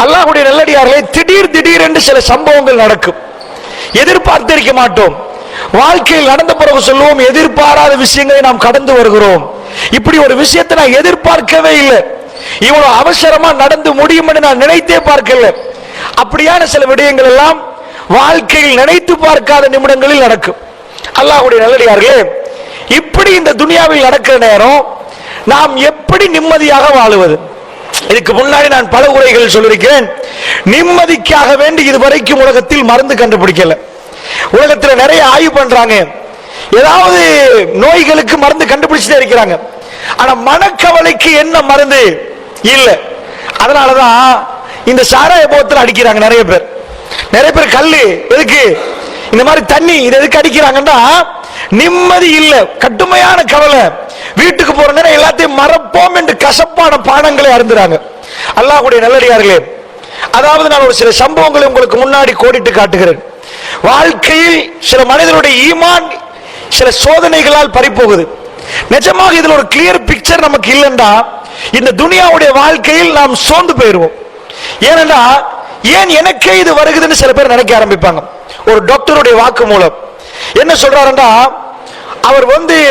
அல்லாஹ்வுடைய நல்லடியார்களே, திடீர் திடீர் என்று சில சம்பவங்கள் நடக்கும். எதிர்பார்த்திருக்க மாட்டோம். வாழ்க்கையில் நடந்த பிறகு சொல்லுவோம், எதிர்பாராத விஷயங்களை நாம் கடந்து வருகிறோம். இப்படி ஒரு விஷயத்தை நான் எதிர்பார்க்கவே இல்லை, இவ்வளவு அவசரமா நடந்து முடியும் என்று நான் நினைத்தே பார்க்கல. அப்படியான சில விடயங்கள் எல்லாம் வாழ்க்கையில் நினைத்து பார்க்காத நிமிடங்களில் நடக்கும். அல்லாஹ்வுடைய நல்லடியார்களே, இப்படி இந்த துனியாவில் நடக்கிற நேரம் நாம் எப்படி நிம்மதியாக வாழுவது? இதுக்கு முன்னாடி நான் பல உரைகள் சொல்லியிருக்கிறேன். நிம்மதிக்காக வேண்டி இதுவரைக்கும் உலகத்தில் மருந்து கண்டுபிடிக்கல. உலகத்தில் நிறைய ஆய்வு பண்றாங்க, ஏதாவது நோய்களுக்கு மருந்து கண்டுபிடிச்சுட்டே இருக்கிறாங்க. ஆனா மனக்கவலைக்கு என்ன மருந்து இல்ல. அதனாலதான் இந்த சாராய போத்தல் அடிக்கிறாங்க நிறைய பேர். கல்லு எதுக்கு, இந்த மாதிரி தண்ணி இது எதுக்கு அடிக்கிறாங்கன்னா, நிம்மதி இல்ல, கடுமையான கவலை. வீட்டுக்கு போற நேரம் எல்லாத்தையும் மறப்போம் என்று கசப்பான பானங்களை அருந்துறாங்க. அல்லாஹ்வுடைய நல்லடியார்களே, அதாவது நான் ஒரு சில சம்பவங்களை உங்களுக்கு முன்னாடி கோடிட்டு காட்டுகிறேன். வாழ்க்கையில் சில மனிதனுடைய ஈமான் சில சோதனைகளால் பறிப்போகுது. நிஜமாக இதுல ஒரு கிளியர் பிக்சர் நமக்கு இல்லைன்னா இந்த துனியாவுடைய வாழ்க்கையில் நாம் சோர்ந்து போயிருவோம். ஏனென்றா, ஏன் எனக்கே இது வருகுதுன்னு சில பேர் நினைக்க ஆரம்பிப்பாங்க. ஒரு டாக்டருடைய வாக்கு மூலம் என்ன சொல்றாருன்னா, அவர்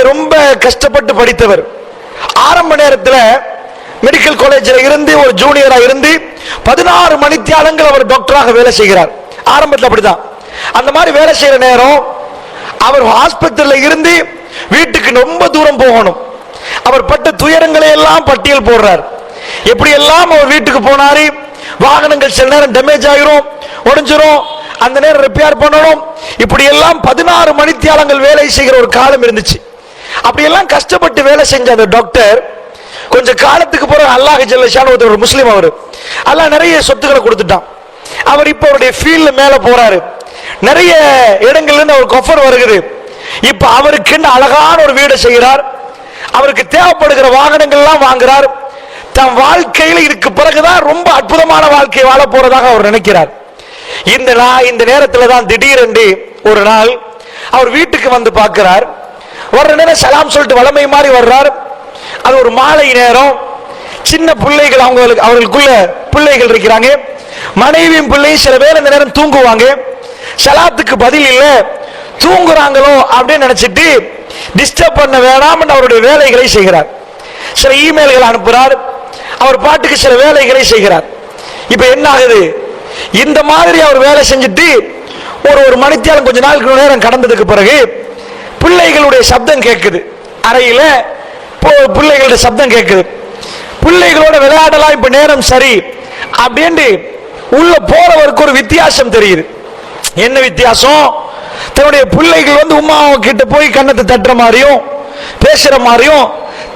ரொம்ப கஷ்டப்பட்டு படித்தவர். ஆரம்ப நேரத்தில் மெடிக்கல் காலேஜில் இருந்து ஒரு ஜூனியரா இருந்து 16 மணித்தியாலங்கள் அவர் டாக்டராக வேலை செய்கிறார். ஆரம்பத்தில் அப்படிதான். அந்த மாதிரி வேலை செய்யற நேரம் அவர் ஆஸ்பத்திரியில் இருந்து வீட்டுக்கு ரொம்ப தூரம் போகணும். அவர் பட்ட துயரங்களை எல்லாம் பட்டியல் போடுறார். எப்படி எல்லாம் அவர் வீட்டுக்கு போனாரு, வாகனங்கள் சில நேரம் டேமேஜ் ஆகிரும், உடைஞ்சிரும், அந்த நேரம் ரிப்பேர் பண்ணணும். இப்படி எல்லாம் 16 மணித்தியாலங்கள் வேலை செய்கிற ஒரு காலம் இருந்துச்சு. அப்படியெல்லாம் கஷ்டப்பட்டு வேலை செஞ்ச அந்த டாக்டர் கொஞ்ச காலத்துக்கு பிறகு அல்லாஹ் ஜல்ல ஷானஹு ஒரு முஸ்லீம், அவர் அல்லாஹ் நிறைய சொத்துக்களை கொடுத்துட்டான். அவர் இப்ப அவருடைய ஃபீல்ட்ல மேல போறாரு. நிறைய இடங்கள்ல இருந்து அவருக்கு ஆஃபர் வருகிறது. இப்ப அவருக்கு அழகான ஒரு வீடு செய்கிறார். அவருக்கு தேவைப்படுகிற வாகனங்கள் எல்லாம் வாங்குறார். தன் வாழ்க்கையில் இதுக்கு பிறகுதான் ரொம்ப அற்புதமான வாழ்க்கை வாழ போறதாக அவர் நினைக்கிறார். இந்த நேரத்தில் தான் திடீரென்று ஒரு நாள் அவர் வீட்டுக்கு வந்து பார்க்கிறார். வர்ற நேரம் சலாம் சொல்லிட்டு வளமை மாதிரி வர்றார். அது ஒரு மாலை நேரம். சின்ன பிள்ளைகள், அவர்களுக்குள்ள பிள்ளைகள் இருக்கிறாங்க. மனைவியும் பிள்ளையும் சில பேர் இந்த நேரம் தூங்குவாங்க. சலாத்துக்கு பதில் இல்ல, தூங்குறாங்களோ அப்படின்னு நினைச்சிட்டு டிஸ்டர்ப் பண்ண வேணாம் அவருடைய வேலைகளை செய்கிறார். சில இமெயில்கள் அனுப்புறார், அவர் பாட்டுக்கு சில வேலைகளை செய்கிறார். இப்ப என்ன ஆகுது, இந்த மாதிரி அவர் வேலை செஞ்சுட்டு ஒரு மணித்தியாலம் கொஞ்ச நாளுக்கு நேரம் கடந்ததுக்கு பிறகு பிள்ளைகளுடைய சப்தம் கேட்குது. அறையில பிள்ளைகளுடைய சப்தம் கேட்குது. பிள்ளைகளோட விளையாடலாம், இப்ப நேரம் சரி அப்படின்னு உள்ள போறவருக்கு ஒரு வித்தியாசம் தெரியுது. என்ன வித்தியாசம்? தன்னுடைய பிள்ளைகள் உமா கிட்ட போய் கண்ணத்தை தட்டுற மாதிரியும் பேசுற மாதிரியும்,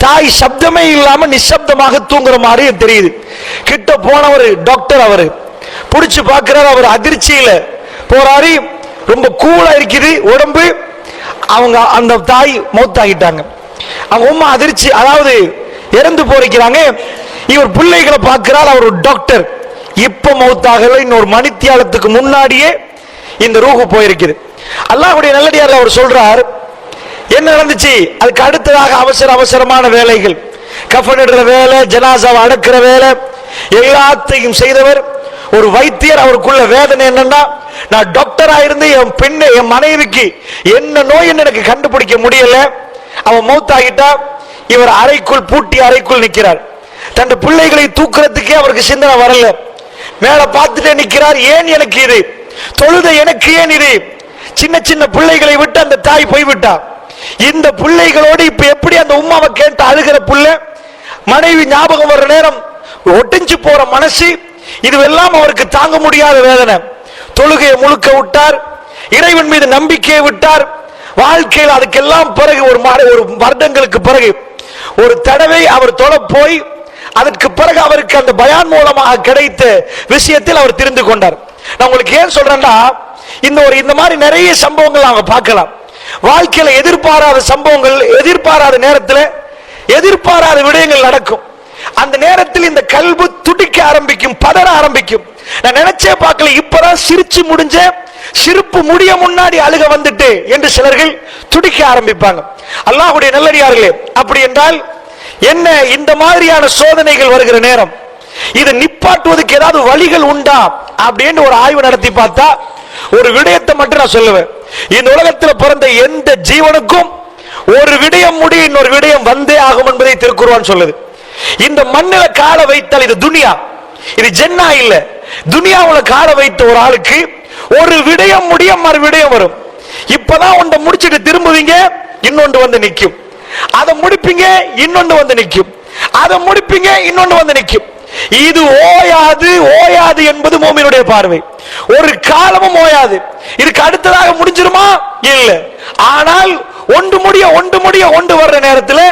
தாய் சப்தமே இல்லாம நிசப்தமாக தூங்குற மாதிரியும் தெரியுது. கிட்ட போனவர் டாக்டர், அவரு புடிச்சு பார்க்கிறார். அவர் அதிர்ச்சியில போறாரு. ரொம்ப கூலா இருக்குது உடம்பு. அவங்க அந்த தாய் மௌத்தாகிட்டாங்க. அவங்க உமா அதிர்ச்சி, அதாவது இறந்து போறாங்க. இவர் பிள்ளைகளை பார்க்கிறார். அவர் ஒரு டாக்டர். இப்ப மௌத்தாகல, இன்னொரு மணித்தியாலத்துக்கு முன்னாடியே இந்த ரூஹு போயிருக்குது. அல்லாஹ்வுடைய நல்லடியார்ல அவர் சொல்றார், என்ன நடந்துச்சு? அதுக்கு அடுத்ததாக அவசரமான வேலைகள், கஃனிடுற வேலை, ஜனாசாவை அடக்கிற வேலை எல்லாத்தையும் செய்தவர். ஒரு வைத்தியர். அவருக்குள்ள வேதனை என்னன்னா, நான் டாக்டரா இருந்து என் மனைவிக்கு என்ன நோய் எனக்கு கண்டுபிடிக்க முடியல, அவன் மௌத்தாகிட்டா. இவர் அறைக்குள் பூட்டி அறைக்குள் நிற்கிறார். தன் பிள்ளைகளை தூக்குறதுக்கே அவருக்கு சிந்தனை வரல. மேல பார்த்துட்டே நிற்கிறார். ஏன் எனக்கு இது தொழுத, எனக்கு ஏன் இது? சின்ன சின்ன பிள்ளைகளை விட்டு அந்த தாய் போய்விட்டா. இந்த பிள்ளைகளோடு இப்ப எப்படி அந்த உம்மாவை கேட்டு அழுகிற புள்ள, மனைவி ஞாபகம் வர்ற நேரம் ஒட்டிஞ்சு போற மனசு, இதுவெல்லாம் அவருக்கு தாங்க முடியாத வேதனை. தொழுகையை முழுக்க விட்டார், இறைவன் மீது நம்பிக்கையை விட்டார். வாழ்க்கையில் அதுக்கெல்லாம் பிறகு ஒரு வருடங்களுக்கு பிறகு ஒரு தடவை அவர் தொழ போய், அதற்கு பிறகு அவருக்கு அந்த பயான் மூலமாக கிடைத்த விஷயத்தில் அவர் தெரிந்து கொண்டார். நான் உங்களுக்கு ஏன் சொல்றேன்னா, இந்த மாதிரி நிறைய சம்பவங்கள் நாங்க பார்க்கலாம். வாழ்க்கையில எதிர்பாராத சம்பவங்கள், எதிர்பாராத நேரத்தில் எதிர்பாராத விடயங்கள் நடக்கும். அந்த நேரத்தில் இந்த கல்பு துடிக்க ஆரம்பிக்கும், பதற ஆரம்பிக்கும். நான் நினைச்சே பார்க்கல, இப்பதான் சிரிச்சு முடிஞ்ச, சிரிப்பு முடிய முன்னாடி அழுக வந்துட்டு என்று சிலர்கள் துடிக்க ஆரம்பிப்பாங்க. அல்லாஹ்வுடைய நல்லடியார்களே, அப்படி என்றால் என்ன? இந்த மாதிரியான சோதனைகள் வருகிற நேரம் இதை நிப்பாட்டுவதற்கு ஏதாவது வழிகள் உண்டா அப்படின்னு ஒரு ஆய்வு நடத்தி பார்த்தா ஒரு விடயத்தை மட்டும் நான் சொல்லுவேன். இந்த உலகத்தில் பிறந்த எந்த ஜீவனுக்கும் ஒரு விடயம் முடிய இன்னொரு விடயம் வந்தே ஆகும் என்பதை திருக்குர்ஆன் சொல்லுது. இந்த மண்ணில கால வைத்தால், இது துனியா, இது ஜென்னா இல்ல, துனியாவுல கால வைத்த ஒரு ஆளுக்கு ஒரு விடயம் முடிய மறு விடயம் வரும். இப்பதான் ஒன்றை முடிச்சுட்டு திரும்புவீங்க, இன்னொன்று வந்து நிற்கும். அதை முடிப்பீங்க, இன்னொன்று வந்து நிற்கும். அதை முடிப்பீங்க, இன்னொன்று வந்து நிற்கும். இது ஓயாது ஓயாது என்பது மோமினுடைய பார்வை. ஒரு காலமும் ஓயாது. இதுக்கு அடுத்ததாக முடிஞ்சிருமா? இல்ல. ஆனால் ஒன்று முடிய ஒன்று வர்ற நேரத்தில்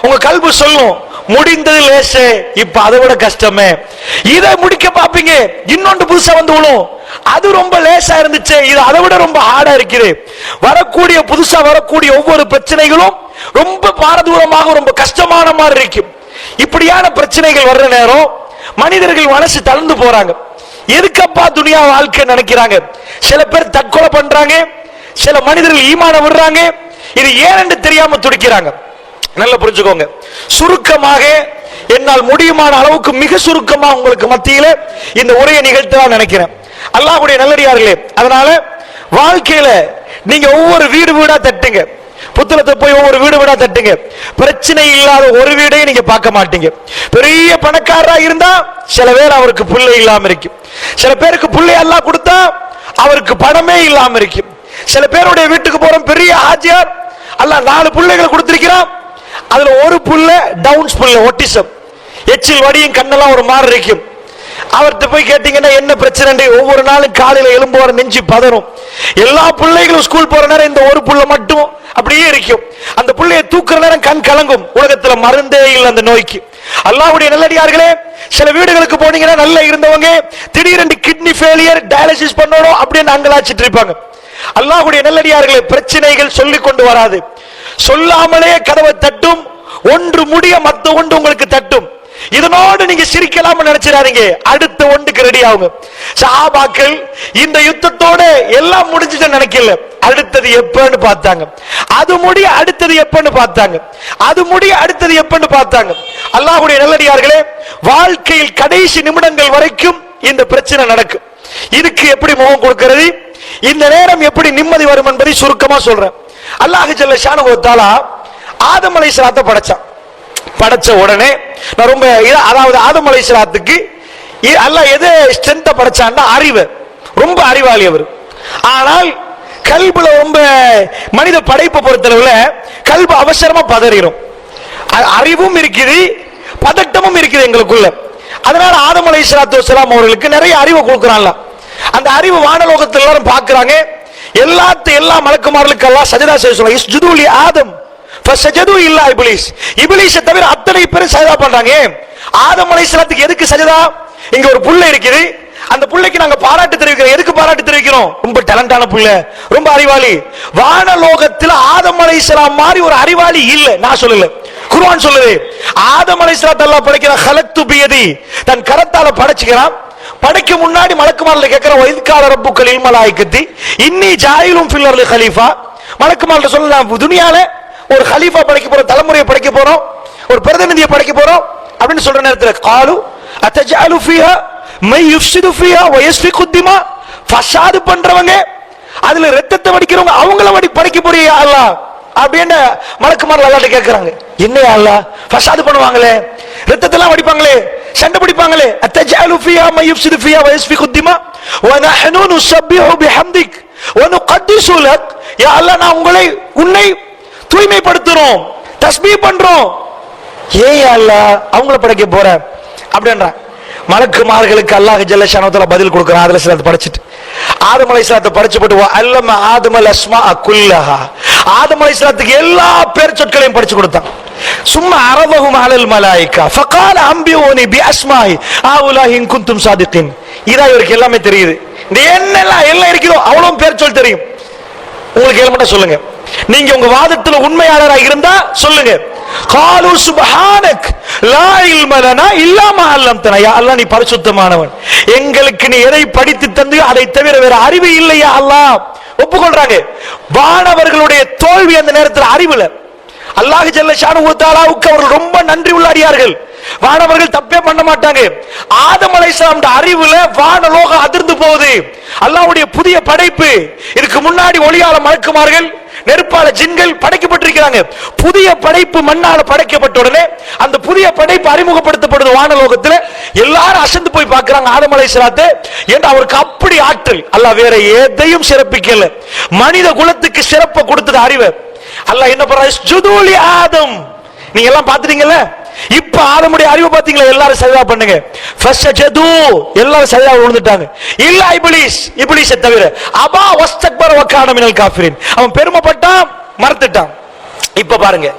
உங்க கல்பு சொல்லும், முடிந்தது லேசே, இப்ப அதை விட கஷ்டமே. இதை முடிக்க பாப்பீங்க, இன்னொன்று புதுசா வந்து விழும். அது ரொம்ப லேசா இருந்துச்சு, இது அதை விட ரொம்ப ஹார்டா இருக்குது. வரக்கூடிய புதுசா வரக்கூடிய ஒவ்வொரு பிரச்சனைகளும் ரொம்ப பாரதூரமாக ரொம்ப கஷ்டமான மாதிரி இருக்கும். இப்படியான பிரச்சனைகள் வர்ற நேரம் மனிதர்கள் மனசு தளர்ந்து போறாங்க. எதுக்கப்பா துனியா வாழ்க்கை நினைக்கிறாங்க. சில பேர் தற்கொலை பண்றாங்க, சில மனிதர்கள் ஈமான விடுறாங்க. இது ஏன்னு தெரியாம துடிக்கிறாங்க. நல்லா புரிஞ்சுக்கோங்க. சுருக்கமாக என்னால் முடியுமான அளவுக்கு மிக சுருக்கமா உங்களுக்கு மத்தியில இந்த உரையை நிகழ்த்தலாம் நினைக்கிறேன். அல்லாஹ்வுடைய நல்லடியார்களே, அதனால வாழ்க்கையில நீங்க ஒவ்வொரு வீடு வீடா தட்டுங்க. புத்தகத்தை போய் ஒவ்வொரு வீடு வீடா தட்டுங்க. பிரச்சனை இல்லாத ஒரு வீடையும் நீங்க பார்க்க மாட்டீங்க. பெரிய பணக்காரரா இருந்தா சில பேர் அவருக்கு புள்ளை இல்லாம இருக்கும். சில பேருக்கு புள்ளை எல்லாம் கொடுத்தா அவருக்கு பணமே இல்லாம இருக்கும். சில பேருடைய வீட்டுக்கு போறோம், பெரிய ஆஜியார் அல்லாஹ் 4 பிள்ளைகளை கொடுத்திருக்கிறான். அதுல ஒரு புள்ள டவுன்ஸ் புள்ள, ஒட்டிசம், எச்சில் வடியும், கண்ணெல்லாம் ஒரு மாதிரி இருக்கும். அவர்கிட்ட போய் கேட்டீங்கன்னா என்ன பிரச்சனை? ஒவ்வொரு நாளும் காலையில எழும்புவார நெஞ்சு பதறும். எல்லா பிள்ளைகளும் ஸ்கூல் போற நேரம் இந்த ஒரு புள்ள மட்டும் அப்படியே இருக்கும். அந்த பிள்ளையை தூக்குற நேரம் கண் கலங்கும். உலகத்துல மருந்தே இல்லை அந்த நோய்க்கு. அல்லாஹ்வுடைய நல்லடியார்களே, சில வீடுகளுக்கு போனீங்கன்னா நல்லா இருந்தவங்க திடீரென்று கிட்னி ஃபெயிலியர், டயாலிசிஸ் பண்ணணும் அப்படின்னு அங்கலாச்சிட்டு இருப்பாங்க. அல்லாஹ்வுடைய நல்லடியார்களே, பிரச்சனைகள் சொல்லிக் கொண்டு வராது, சொல்லாமலே கதவை தட்டும். ஒன்று முடிய மத்த ஒன்று உங்களுக்கு தட்டும். இதனோடு நீங்க சிரிக்கலாம் நினைச்சிடாதீங்க, அடுத்த ஒன்றுக்கு ரெடி ஆகுங்க. சஹாபாக்கள் இந்த யுத்தத்தோட எல்லாம் முடிஞ்சுட்டு நினைக்கல, அடுத்தது எப்பன்னு பார்த்தாங்க. அது முடிய அடுத்தது எப்பன்னு பார்த்தாங்க. அது முடிய அடுத்தது எப்பன்னு பார்த்தாங்க. அல்லாஹ்வுடைய நல்லடியார்களே, வாழ்க்கையில் கடைசி நிமிடங்கள் வரைக்கும் இந்த பிரச்சனை நடக்கும். இதுக்கு எப்படி முகம் கொடுக்கிறது, இந்த நேரம் எப்படி நிம்மதி வரும் என்பதை சுருக்கமா சொல்றேன். அல்லாஹ் ஜல்ல ஷானஹு வ தஆலா ஆதம் அலைஹிஸ்ஸலாத்தை படைச்சான். படைச்ச உடனே நான் ரொம்ப, அதாவது ஆதம் அலைஹிஸ்ஸலாத்துக்கு அல்லாஹ் எது ஸ்ட்ரென்த்தை படைச்சான்னா அறிவு. ரொம்ப அறிவாளி அவர். ஆனால் கல்புல ரொம்ப மனித படைப்பை பொறுத்தளவுல கல்பு அவசரமா பதறிடும். அறிவும் இருக்குது, பதட்டமும் இருக்குது எங்களுக்குள்ள. அதனால ஆதம் அலைஹிஸ்ஸலாத்து வஸ்ஸலாம் அவர்களுக்கு நிறைய அறிவை கொடுக்குறான்ல. அந்த அறிவு வானலோகத்தில் எல்லாரும் பார்க்கிறாங்க. எல்லா மலக்குமார்களுக்கு அல்லாஹ் சஜதா செய்ய சொல்றான். இஸ்ஜுது லி ஆதம் ஃபஸஜது இல்லா இப்லீஸ். இப்லீஸை தவிர அத்தனை பேர் சஜதா பண்றாங்க. ஆதம் அலைஹிஸ்ஸலாத்துக்கு எதுக்கு சஜதா? இங்க ஒரு புள்ள இருக்குது, அந்த புள்ளைக்கு நாங்க பாராட்டு தெரிவிக்கிறோம். எதுக்கு பாராட்டு தெரிவிக்கிறோம்? ரொம்ப டேலண்டான புள்ள, ரொம்ப அறிவாளி. வானலோகத்தில் ஆதம் அலைஹிஸ்ஸலாம் மாதிரி ஒரு அறிவாளி இல்ல. நான் சொல்லல, குர்ஆன் சொல்லுது. ஆதம் அலைஹிஸ்ஸலாத்தை அல்லாஹ் படைக்கிறான், ஹலக்து பியதி, தன் கரத்தால படைச்சுக்கிறான். படைக்க முன்னாடி மலக்குமார்கள் கேட்கிறான், வைத்கால ரப்புக்கல் இல் மலாயிகத்தி இன்னி ஜாயிலும் ஃபில் அர்லி கலீஃபா. மலக்குமார்கள் சொல்லலாம், துனியால ஒரு கலீஃபா படைக்க போறோம், தலைமுறையை படைக்க போறோம், ஒரு பிரதிநிதியை படைக்க போறோம் அப்படின்னு சொல்ற நேரத்தில் காலு அத்தஜஅலு ஃபீஹா மை யுஃப்ஸிது ஃபீஹா வ யஸ்ஃபிகு திமா. ஃபஸாது பண்றவங்க, அதுல ரத்தத்தை வடிக்கிறவங்க, அவங்கள படைக்க போறியா அல்லாஹ் அப்படின்னு மலக்குமார்கள் அல்லாஹ்ட்ட கேட்கறாங்க. என்னையா அல்லாஹ் ஃபஸாது பண்ணுவாங்களே, ரத்தத்தெல்லாம் வடிப்பாங்களே, சண்டை பிடிப்பாங்களே, அத்தஜஅலு ஃபீஹா மை யுஃப்ஸிது ஃபீஹா வ யஸ்ஃபிகு திமா வ நஹ்னு நுஸப்பிஹு பிஹம்திக் வ நுகத்திஸு லக். யா அல்லாஹ், நான் உன்னை தூய்மைப்படுத்துறோம், தஸ்பீஹ் பண்றோம். ஏன் அல்லாஹ் அவங்கள படைக்க போற அப்படின்றான். மலக்குமார்களுக்கு அல்லாஹ் ஜல்ல ஷானஹு வ தஆலா பதில் கொடுக்கறான். அதுல சிலதை படிச்சிட்டு ஆதம் அலைஹிஸ்ஸலாத்தை படிச்சு போட்டு அல்லம ஆதமல் அஸ்மா குல்லஹா. ஆதம் அலைஹிஸ்ஸலாத்துக்கு எல்லா பேர் சொற்களையும் படிச்சு கொடுத்தான். சும்மா அரவஹும் அலல் மலாயிகா ஃபகால அம்பியூனி பி அஸ்மாஇ ஆவுலாஹி இன் குன்தும் சாதிகின். இதா இவருக்கு எல்லாமே தெரியுது. இந்த என்னெல்லாம் எல்லாம் இருக்குதோ அவ்வளவு பேர் சொல் தெரியும். உங்களுக்கு ஏழு மட்டும் சொல்லுங்க. நீங்க உங்க வாதத்துல உண்மையாளராக இருந்தா சொல்லுங்க. காலு சுப்ஹானக் லா இல்ம லனா இல்லா மா அல்லம்தனா. யா அல்லாஹ், நீ பரிசுத்தமானவன், எங்களுக்கு நீ எதை படித்து தந்தியோ அதை தவிர வேற அறிவு இல்லையா அல்லாஹ். ஒப்புக்கொள்றாங்க. வானவர்களுடைய தோல்வி அந்த நேரத்தில் அறிவுல. அல்லாஹ் ஜல்ல ஷானஹு வ தஆலாவுக்கு அவர்கள் ரொம்ப நன்றி உள்ளாடியார்கள். வானவர்கள் தப்பே பண்ண மாட்டாங்க. ஆதம் அலைஹிஸ்ஸலாம் அறிவுல வானலோகம் அதிர்ந்து போகுது. அல்லாஹ்வுடைய புதிய படைப்பு. இதுக்கு முன்னாடி ஒளியால மலக்குமார்கள், நெருப்பால ஜின்கள் படைக்கப்பட்டிருக்கிறாங்க. புதிய படைப்பு மண்ணால படைக்கப்பட்ட உடனே அந்த புதிய படைப்பு அறிமுகப்படுத்தப்படுது வானலோகத்துல. எல்லாரும் அசந்து போய் பார்க்கிறாங்க ஆதம் அலைஹிஸ்ஸலாத்தை. ஏன்னா அவருக்கு அப்படி ஆற்றல். அல்லாஹ் வேற எதையும் சிறப்பிக்கல, மனித குலத்துக்கு சிறப்பை கொடுத்தது அறிவு. அல்லாஹ் என்ன பண்றாரு? சுஜூலி ஆதம். நீங்க எல்லாம் பாத்துட்டீங்கல்ல, இப்ப ஆதமுடைய அறிவு பாத்தீங்களா? எல்லாரும் சஜதா பண்ணுங்க. ஃபஸஜது, எல்லாரும் சஜதா விழுந்துட்டாங்க. இல்ல இப்லீஸ், இப்லீஸை தவிர. அபா வஸ்தக்பர வகான மினல் காஃபிரின், அவன் பெருமைப்பட்டான், மறந்துட்டான். இப்ப பாருங்க,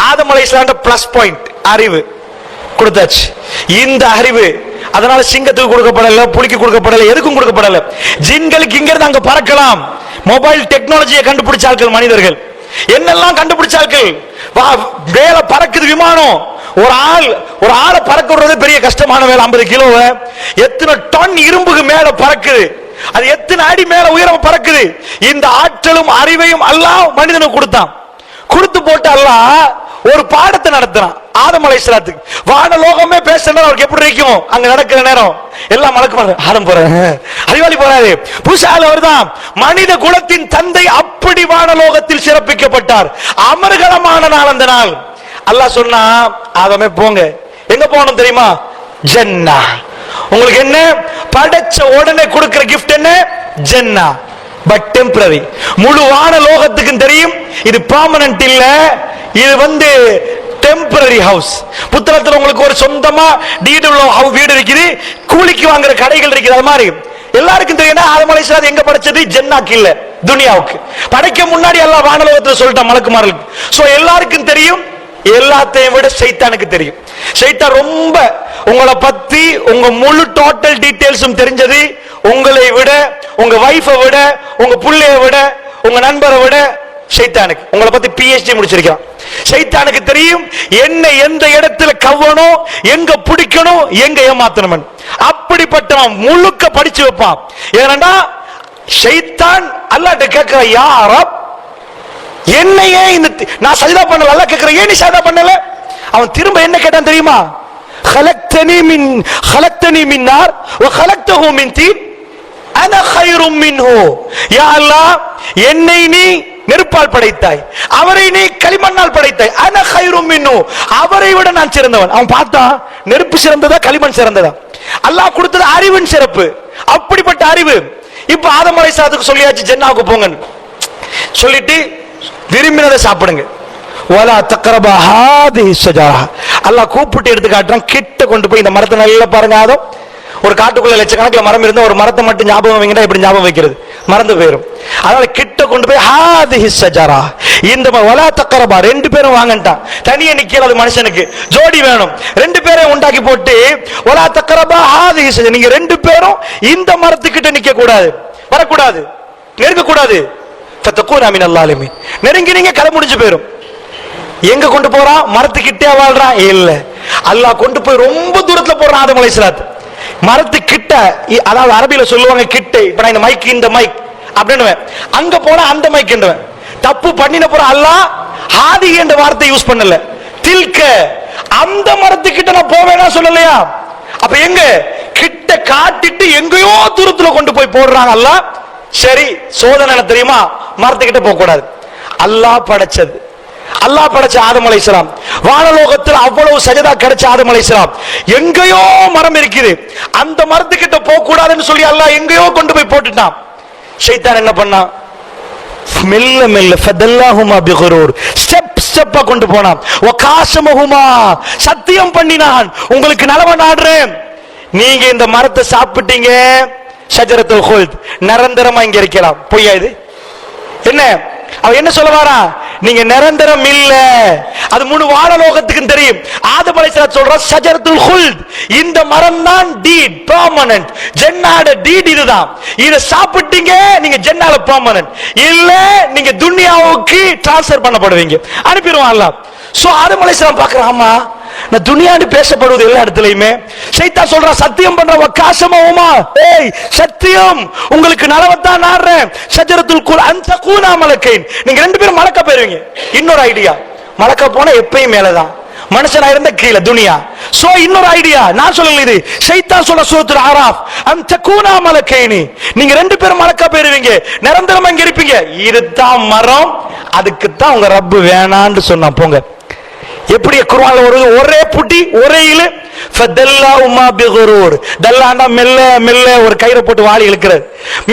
ஆதம் அலைஹிஸ்ஸலாம் பிளஸ் பாயிண்ட் அறிவு கொடுத்தாச்சு. இந்த அறிவு அதனால சிங்கத்துக்கு கொடுக்கப்படல, புலிக்கு கொடுக்கப்படல, எதுக்கும் கொடுக்கப்படல. ஜின்களுக்கு இங்க இருந்து அங்க பறக்கலாம். மொபைல் டெக்னாலஜியை கண்டுபிடிச்சார்கள் மனிதர்கள். என்னெல்லாம் கண்டுபிடிச்சார்கள்? மேல பறக்குது விமானம். ஒரு ஆளை பறக்க விடுறது பெரிய கஷ்டமான வேலை. 50 கிலோவை எத்தனை டன் இரும்புக்கு மேல பறக்குது, அது எத்தனை அடி மேல உயரம் பறக்குது. இந்த ஆற்றலும் அறிவையும் அல்லாஹ் மனிதனுக்கு கொடுத்தான். கொடுத்து போட்டு அல்லாஹ் ஒரு பாடத்தை நடத்துறான் ஆதம் அலைஹிஸ்ஸலாத்துக்கு. வானலோகமே பேசுற அவருக்கு எப்படி இருக்கும்? அங்க நடக்கிற நேரம் எல்லாம் மலக்குமார் ஆதம் போறாரு, அறிவாளி போறாரு, புஷால் அவர்தான் மனித குலத்தின் தந்தை. அப்படி வானலோகத்தில் சிறப்பிக்கப்பட்டார். அமர்கலமான நாள் அந்த நாள். அல்லாஹ் சொன்னா, ஆதமே போங்க. எங்க போகணும் தெரியுமா? ஜன்னா. உங்களுக்கு என்ன படைச்ச உடனே கொடுக்கிற கிஃப்ட் என்ன? ஜன்னா. But temporary. முழு வானலோகத்துக்கும் தெரியும் இது பெர்மனன்ட் இல்ல, இது டெம்பரரி ஹவுஸ். புத்தகத்துல உங்களுக்கு ஒரு சொந்தமா டீடு உள்ள வீடு இருக்குது, கூலிக்கு வாங்குற கடைகள் இருக்குது. அது மாதிரி எல்லாருக்கும் தெரியும். ஆதம் அலைஹிஸ்ஸலாம் எங்க படைச்சது? ஜன்னாக்கு இல்ல, துனியாவுக்கு. படைக்க முன்னாடி எல்லாம் வானலோகத்துல சொல்லிட்டான் மலக்குமார்களுக்கு. சோ எல்லாருக்கும் தெரியும். எல்லாத்தையும் விட சைத்தானுக்கு தெரியும். சைத்தான் ரொம்ப உங்களை பத்தி உங்க முழு டோட்டல் டீடைல்ஸும் தெரிஞ்சது உங்களை விட, உங்க வைஃபை விட, உங்க புள்ளைய விட, உங்க நண்பரை விட சைத்தானுக்கு. உங்களை பத்தி PhD முடிச்சிருக்கான். சைத்தானுக்கு தெரியும் என்ன எந்த இடத்துல கவ்வணும், எங்க பிடிக்கணும், எங்க ஏமாத்தணும். அப்படிப்பட்டவன் முழுக்க படிச்சு வைப்பான். ஏன்னா சைத்தான் அல்லாஹ்ட்ட கேட்கிற, யா ரப், என்னையே நான் சஜதா பண்ணல. அல்லாஹ் கேட்கிற, ஏன் நீ சஜதா பண்ணல? அவன் திரும்ப என்ன கேட்டான் தெரியுமா? خلقتني من نار وخلقته من طين انا خير منه. யா அல்லாஹ், என்னை நீ நெருப்பால் படைத்தாய், அவரை நீ களிமண்ணால் படைத்தாய். انا خير منه, அவரை விட நான் சிறந்தவன். அவன் பார்த்தா நெருப்பு சிறந்ததா களிமண் சிறந்ததா? அல்லாஹ் கொடுத்தது அறிவின் சிறப்பு. அப்படிப்பட்ட அறிவு. இப்ப ஆதம் அலைஹிஸ்ஸலாத்துக்கு சொல்லியாச்சு ஜன்னாவுக்கு போங்கன்னு சொல்லிட்டு விரும்பினதை சாப்பிடுங்க. வலா தக்ரபா ஹாதிஹி ஷஜரா. அல்லாஹ் கூப்பிட்டு எடுத்து காட்டுறான். கிட்ட கொண்டு போய் இந்த மரத்தை நல்லா பாருங்க. ஆதம், ஒரு காட்டுக்குள்ள லட்சக்கணக்கில் மரம் இருந்தா ஒரு மரத்தை மட்டும் ஞாபகம் வைங்கன்னா எப்படி ஞாபகம் வைக்கிறது? மறந்து போயிடும். அதனால கிட்ட கொண்டு போய் ஹாதிஹி ஷஜரா, இந்த வலா தக்ரபா, ரெண்டு பேரும் வாங்கன்ட்டான். தனியே நிக்கல, அது மனுஷனுக்கு ஜோடி வேணும். ரெண்டு பேரையும் உண்டாக்கி போட்டு வலா தக்ரபா ஹாதிஹி ஷஜரா, நீங்க ரெண்டு பேரும் இந்த மரத்துக்கிட்ட நிக்க கூடாது, வரக்கூடாது, நெருங்க கூடாது. ஃபதகூனா மினல் ஸாலிமீன். நெருங்கி நீங்க கதை முடிஞ்சு போயிடும். எங்க கொண்டு போறான்? மரத்துக்கிட்டே வாழ்றான் இல்ல, அல்லாஹ் கொண்டு போய் ரொம்ப தூரத்துல போறான் ஆதம் அலைஹிஸ்ஸலாம். மரத்துக்கிட்ட, அதாவது அரபியில சொல்லுவாங்க கிட்ட. இப்ப நான் இந்த மைக், இந்த மைக் அப்படின்னு அங்க போனா அந்த மைக் என்றவன் தப்பு பண்ணின போற. அல்லாஹ் ஹாதி என்ற வார்த்தை யூஸ் பண்ணல, தில்க, அந்த மரத்துக்கிட்ட நான் போவேனா சொல்லலையா? அப்ப எங்க கிட்ட காட்டிட்டு எங்கேயோ தூரத்துல கொண்டு போய் போடுறாங்க அல்லாஹ். சரி, சோதனை தெரியுமா? மரத்துக்கிட்ட போக கூடாது. அல்லாஹ் படைச்சது, அல்லாஹ் படைச்ச ஆதம் அலைஹிஸ்ஸலாம். வானலோகத்தில் அவ்வளவு சஜதா கிடைச்ச ஆதம் அலைஹிஸ்ஸலாம். எங்கேயோ மரம் இருக்குது, அந்த மரத்துக்கிட்ட போக கூடாதுன்னு சொல்லி அல்லாஹ் எங்கேயோ கொண்டு போய் போட்டுட்டான். ஷைத்தான் என்ன பண்ணான்? மெல்ல மெல்ல ஃபதல்லாஹுமா பிகுரூர், ஸ்டெப் ஸ்டெப்பா கொண்டு போனான். வகாஸமஹுமா, சத்தியம் பண்ணினான், உங்களுக்கு நலவ நாடுறேன், நீங்க இந்த மரத்தை சாப்பிட்டீங்க, ஷஜரத்துல் ஹுல்த், நிரந்தரமா இங்க இருக்கலாம். பொய்யா இது? என்ன அவன் என்ன சொல்ல வாரா? நீங்க நிரந்தரம் இல்ல, அது முழு வானலோகத்துக்கு தெரியும். ஆதம் அலைஹிஸ்ஸலாம் சொல்ற ஷஜரத்துல் ஹுல்த், இந்த மரம் தான் டீட் பெர்மனன்ட். ஜன்னாட டீட் இதுதான். இத சாப்பிட்டீங்க, நீங்க ஜன்னால பெர்மனன்ட் இல்ல, நீங்க துன்யாவுக்கு ட்ரான்ஸ்ஃபர் பண்ணப்படுவீங்க, அனுப்பிடுவான் அல்லாஹ். சோ ஆதம் அலைஹிஸ்ஸலாம் பார்க்கறான், ஆமா நான் துனியான்னு பேசப்படுவது எல்லா இடத்துலயுமே. ஷைத்தான் சொல்றான், சத்தியம் பண்ற வகாஸமஹுமா, ஏய் சத்தியம், உங்களுக்கு நலவத்தான் நாடுறேன். ஷஜரத்துல் குல் அன் தகூனா மலக்கைன், நீங்க ரெண்டு பேரும் மலக்க போயிருவீங்க. இன்னொரு ஐடியா, மலக்கா போனா எப்பயும் மேலதான், மனுஷனா இருந்த கீழே துனியா. சோ இன்னொரு ஐடியா நான் சொல்லல, இது ஷைத்தான் சொல்ற சூரத்துல் ஆராஃப், அம் தகூனா மலக்கைனி, நீங்க ரெண்டு பேரும் மலக்கா போயிருவீங்க, நிரந்தரமா இங்க இருப்பீங்க. இதுதான் மரம், அதுக்கு தான் உங்க ரப்பு வேணான்னு சொன்னா. போங்க. எப்படி குர்ஆன்ல வருது, ஒரே புட்டி ஒரே இலு, ஃபதல்லாஹுமா பிகுரூர், தல்லாண்டா மெல்ல மெல்ல ஒரு கயிறை போட்டு வாளி இழுக்கிறது,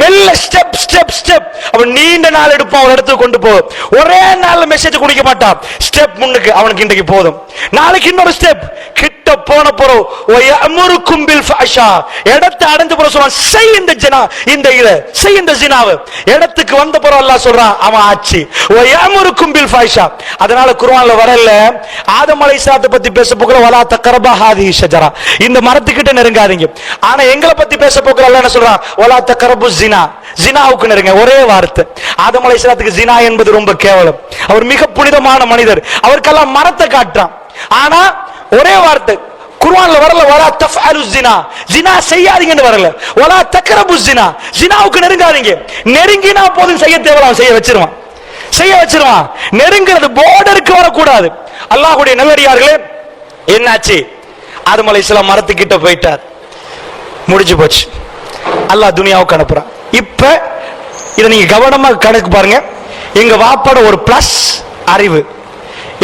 மெல்ல ஸ்டெப் ஸ்டெப் ஸ்டெப். அப்ப நீண்ட நாள் எடுப்பான் ஒரு இடத்துக்கு கொண்டு போ, ஒரே நாள்ல மெசேஜ் குடிக்க மாட்டான். ஸ்டெப் முன்னுக்கு அவனுக்கு இன்றைக்கு போதும், நாளைக்கு இன்னொரு ஸ்டெப், கிட்ட போன போறோம் வயமுருக்கும் பில் ஃபஹ்ஷா, இடத்தை அடைஞ்ச போற சொல்றான் செய் இந்த ஜினா, இந்த இத செய் இந்த ஜினாவை. இடத்துக்கு வந்த போற அல்லாஹ் சொல்றான் அவன் ஆச்சு வயமுருக்கும் பில் ஃபஹ்ஷா. அதனால குர்ஆன்ல வரல ஆதம் அலைஹிஸ்ஸலாத்தை பத்தி பேச போகிற வலா தக்ரபா ஹாதிஹி ஷஜரா, இந்த மரத்துக்கிட்ட நெருங்காதீங்க. ஆனா எங்களை பத்தி பேச போகிற அல்லாஹ் என்ன சொல்றான், வலா தக்ரபு ஜினா, ஜினாவுக்கு நெருங்க. ஒரே வார்த்தை. ஆதம் அலைஹிஸ்ஸலாத்துக்கு ஜினா என்பது ரொம்ப கேவலம், அவர் மிக புனிதமான மனிதர், அவருக்கெல்லாம் மரத்தை காட்டுறான். ஆனா ஒரே வார்த்தை குர்ஆன்ல வரல, வலா தஃஅலு ஜினா, ஜினா செய்யாதீங்கன்னு வரல, வலா தக்ரபு ஜினா, ஜினாவுக்கு நெருங்காதீங்க. நெருங்கினா போதும், செய்ய தேவலாம் செய்ய வச்சிருவான், செய்ய வச்சிருவான். நெருங்கிறது பார்டருக்கு வரக்கூடாது. அல்லாஹ்வுடைய நல்லடியார்களே, என்னாச்சு, ஆதம் அலைஹிஸ்ஸலாம் மரத்துக்கிட்ட போயிட்டார், முடிஞ்சு போச்சு. அல்லாஹ் துனியாவுக்கு அனுப்புறான். இப்ப இதை நீங்க கவனமா கணக்கு பாருங்க. எங்க வாப்பட ஒரு பிளஸ் அறிவு,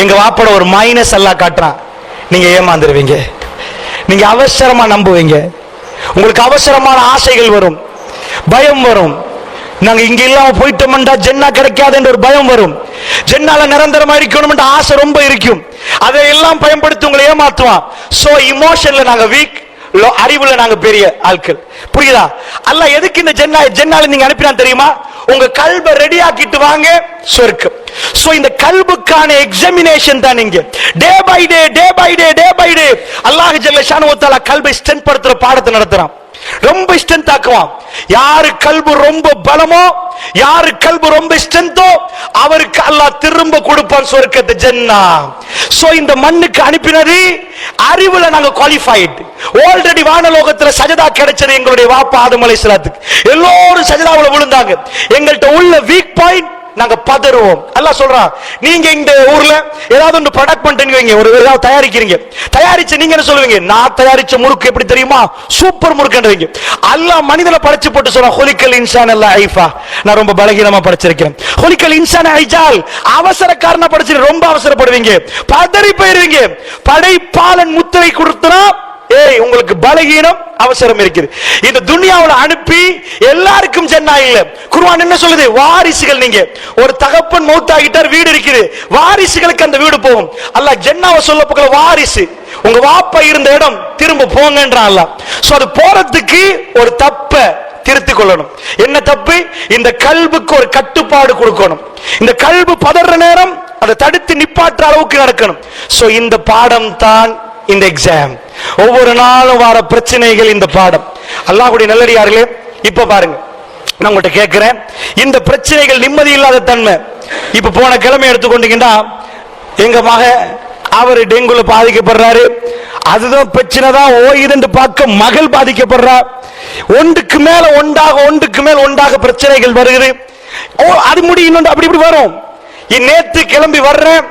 எங்க வாப்பட ஒரு மைனஸ் அல்லாஹ் காட்டுறான். நீங்க ஏமாந்துருவீங்க, நீங்க அவசரமா நம்புவீங்க, உங்களுக்கு அவசரமான ஆசைகள் வரும், பயம் வரும். நாங்க இங்க இல்லாம போயிட்டோம்டா ஜென்னா கிடைக்காதுன்ற ஒரு பயம் வரும், ஜென்னால நிரந்தரமா இருக்கணும்ன்ற ஆசை ரொம்ப இருக்கும். அதையெல்லாம் பயன்படுத்தி உங்களை ஏமாத்துவான். சோ இமோஷன்ல நாங்க வீக், அறிவுல நாங்க பெரிய ஆட்கள். புரியுதா? அல்லாஹ் எதுக்கு இந்த ஜென்னால நீங்க அனுப்பினான் தெரியுமா? உங்க கல்பை ரெடி ஆக்கிட்டு வாங்க சொர்க்கம். சோ இந்த கல்புக்கான எக்ஸாமினேஷன் தான் நீங்க day by day day by day day by day Allah ஜல்ல ஷானஹு வ தஆலா கல்பை ஸ்ட்ரென்த் படுத்துற பாடத்தை நடத்துறான், ரொம்ப ஸ்ட்ரென்த் ஆக்குவான். யாரு கல்பு ரொம்ப பலமோ, யாரு கல்பு ரொம்ப ஸ்ட்ரென்த்தோ, அவருக்கு அல்லாஹ் திரும்ப கொடுப்பான் சொர்க்கத்தை, ஜன்னா. சோ இந்த மண்ணுக்கு அனுப்பினது அறிவுல நாங்க குவாலிஃபைட். ஆல்ரெடி வானலோகத்துல சஜதா கிடைச்சது எங்களுடைய வாப்பா ஆதம் அலைஹிஸ்ஸலாத்துக்கு. எல்லாரும் சஜதாவுல விழுந்தாங்க. எங்கள்கிட்ட உள்ள வீக் பாயிண்ட், நாங்க பதறுவோம். அல்லாஹ் சொல்றான், நீங்க இந்த ஊர்ல ஏதாவது ஒன்று ப்ரொடக்ட் பண்ணிட்டீங்க, ஒரு ஏதாவது தயாரிக்கிறீங்க, தயாரிச்சு நீங்க என்ன சொல்லுவீங்க, நான் தயாரிச்ச முறுக்கு எப்படி தெரியுமா, சூப்பர் முறுக்குன்றீங்க. அல்லாஹ் மனிதனை படைச்சு போட்டு சொல்றான், ஹுலிகல் இன்சான லைஃபா, நான் ரொம்ப பலகீனமா படைச்சிருக்கேன். ஹுலிகல் இன்சான ஐஜால், அவசரக்காரனா படைச்சிருக்கேன், ரொம்ப அவசரப்படுவீங்க, பதறி போயிருவீங்க. படைப்பாளன் முத்திரை கொடுத்தா ஏய் உங்களுக்கு பலகீனம் அவசரம் இருக்குது. இந்த துனியாவுல அனுப்பி எல்லாருக்கும் ஜன்னா இல்ல. குர்ஆன் என்ன சொல்லுது, வாரிசுகள். நீங்க ஒரு தகப்பன் மௌத்தாகிட்டார், வீடு இருக்குது, வாரிசுகளுக்கு அந்த வீடு போகும். அல்லாஹ் ஜன்னாவை சொல்ல போகிற வாரிசு, உங்க வாப்பா இருந்த இடம் திரும்ப போங்கன்றான் அல்லாஹ். சோ அது போறதுக்கு ஒரு தப்ப திருத்திக் கொள்ளணும். என்ன தப்பு? இந்த கல்புக்கு ஒரு கட்டுப்பாடு கொடுக்கணும். இந்த கல்பு பதற நேரம் அதை தடுத்து நிப்பாற்ற அளவுக்கு நடக்கணும். சோ இந்த பாடம் தான் இந்த எக்ஸாம். ஒவ்வொரு நாளும் வர பிரச்சனைகள் இந்த பாடம். அல்லாஹ்வுடைய நல்லடியார்களே, இப்ப பாருங்க, நான் உங்கள்கிட்ட கேட்கிறேன், இந்த பிரச்சனைகள் நிம்மதி இல்லாத தன்மை. இப்ப போன கிழமை எடுத்துக்கொண்டீங்கன்னா, எங்க மக அவர் டெங்குல பாதிக்கப்படுறாரு, அதுதான் பிரச்சனை தான் ஓய்துன்னு பார்க்க மகள் பாதிக்கப்படுறார். ஒன்றுக்கு மேல ஒன்றாக ஒன்றுக்கு மேல் ஒன்றாக பிரச்சனைகள் வருகிறது. அது முடியும், அப்படி இப்படி வரும். நேத்து கிளம்பி வர்றேன்,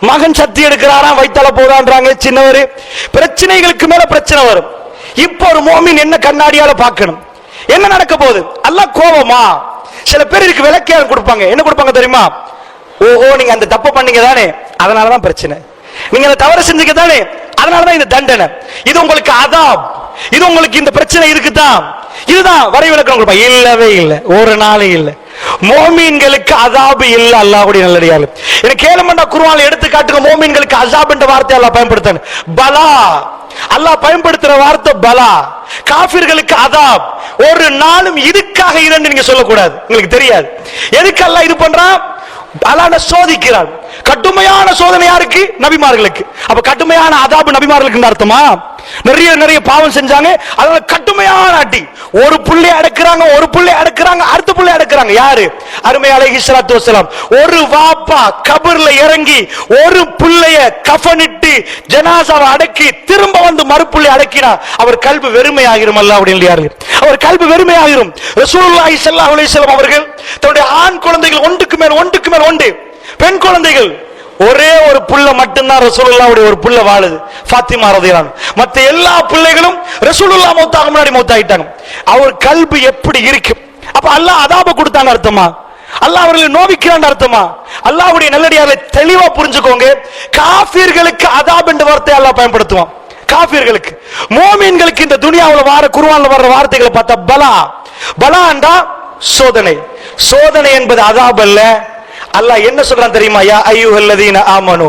மகன் சத்தி எடுக்கிறாராம், வைத்தால போதான்றாங்க சின்னவர். பிரச்சனைகளுக்கு மேல பிரச்சனை வரும். இப்போ ஒரு மோமின் என்ன கண்ணாடியால பார்க்கணும், என்ன நடக்க போகுது? அல்லாஹ் கோபமா? சில பேர் இருக்கு விளக்கேன் கொடுப்பாங்க, என்ன கொடுப்பாங்க தெரியுமா? ஓஹோ நீங்க அந்த தப்பு பண்ணீங்க தானே, அதனாலதான் பிரச்சனை, நீங்க அந்த தவறு செஞ்சீங்க தானே, அதனாலதான் இந்த தண்டனை, இது உங்களுக்கு அதாப், இது உங்களுக்கு இந்த பிரச்சனை இருக்குதான், இதுதான் வரைவிலக்கணம் கொடுப்பாங்க. இல்லவே இல்லை, ஒரு நாளும் இல்லை. மோமீன்களுக்கு அசாபு இல்ல. அல்லாஹ்வுடைய நல்லடியார்கள், எனக்கு கேளுமண்டா குர்ஆன்ல எடுத்து காட்டுங்க, மோமீன்களுக்கு அசாப் என்ற வார்த்தை அல்லாஹ் பயன்படுத்தான, பலா. அல்லாஹ் பயன்படுத்துற வார்த்தை பலா. காஃபிர்களுக்கு அதாப். ஒரு நாளும் இதுக்காக இரண்டு நீங்க சொல்லக்கூடாது, உங்களுக்கு தெரியாது எதுக்கு அல்லாஹ் இது பண்றான். அல்லாஹ் சோதிக்கிறான். கடுமையான சோதனை யாருக்கு? நபிமார்களுக்கு. அப்ப கடுமையான அதாபு நபிமார்களுக்கு அர்த்தமா? நிறைய நிறைய பாவம் செஞ்சாங்க, அதனால கடுமையான அடி. ஒரு புள்ளை அடக்குறாங்க, ஒரு புள்ளை அடக்குறாங்க, அடுத்த புள்ளை அடக்குறாங்க. யாரு? அருமை அலைஹிஸ்ஸலாத்து வஸலாம். ஒரு வாப்பா கபர்ல இறங்கி ஒரு புள்ளைய கஃனிட்டு ஜனாசாவை அடக்கி திரும்ப வந்து மறுப்புள்ளை அடக்கினா அவர் கல்பு வெறுமையாகிரும். அல்லாஹ்வுடைய நல்லடியார்களே, அவர் கல்பு வெறுமையாகிரும். ரசூலுல்லாஹி ஸல்லல்லாஹு அலைஹி வஸல்லம் அவர்கள் தன்னுடைய ஆண் குழந்தைகள் ஒன்றுக்கு மேல் ஒன்று, பெண் குழந்தைகள் ஒரே ஒரு புள்ள மட்டும்தான் ரசூலுல்லாஹ்வுடைய ஒரு புள்ள வாழுது, ஃபாத்திமா ரலியல்லாஹு அன்ஹா. மத்த எல்லா பிள்ளைகளும் ரசூலுல்லாஹ் மௌத்தாக முன்னாடி மௌத்தாயிட்டாங்க. அவர் கல்பு எப்படி இருக்கு? அப்ப அல்லாஹ் அதாப கொடுத்தாங்க அர்த்தமா? அல்லாஹ் அவர்களை நோவிக்கிறான் அர்த்தமா? அல்லாஹ்வுடைய நல்லடியாரை தெளிவா புரிஞ்சுக்கோங்க. காஃபிர்களுக்கு அதாப் என்ற வார்த்தை அல்லாஹ் பயன்படுத்துவான். காஃபிர்களுக்கு, மோமீன்களுக்கு இந்த துனியாவுல வார குர்ஆன்ல வர்ற வார்த்தைகளை பார்த்தா பலா, பலா என்றா சோதனை. சோதனை என்பது அதாப் அல்ல. அல்லாஹ் என்ன சொல்றான் தெரியுமா? யா அய்யுஹல்லதீன ஆமனு,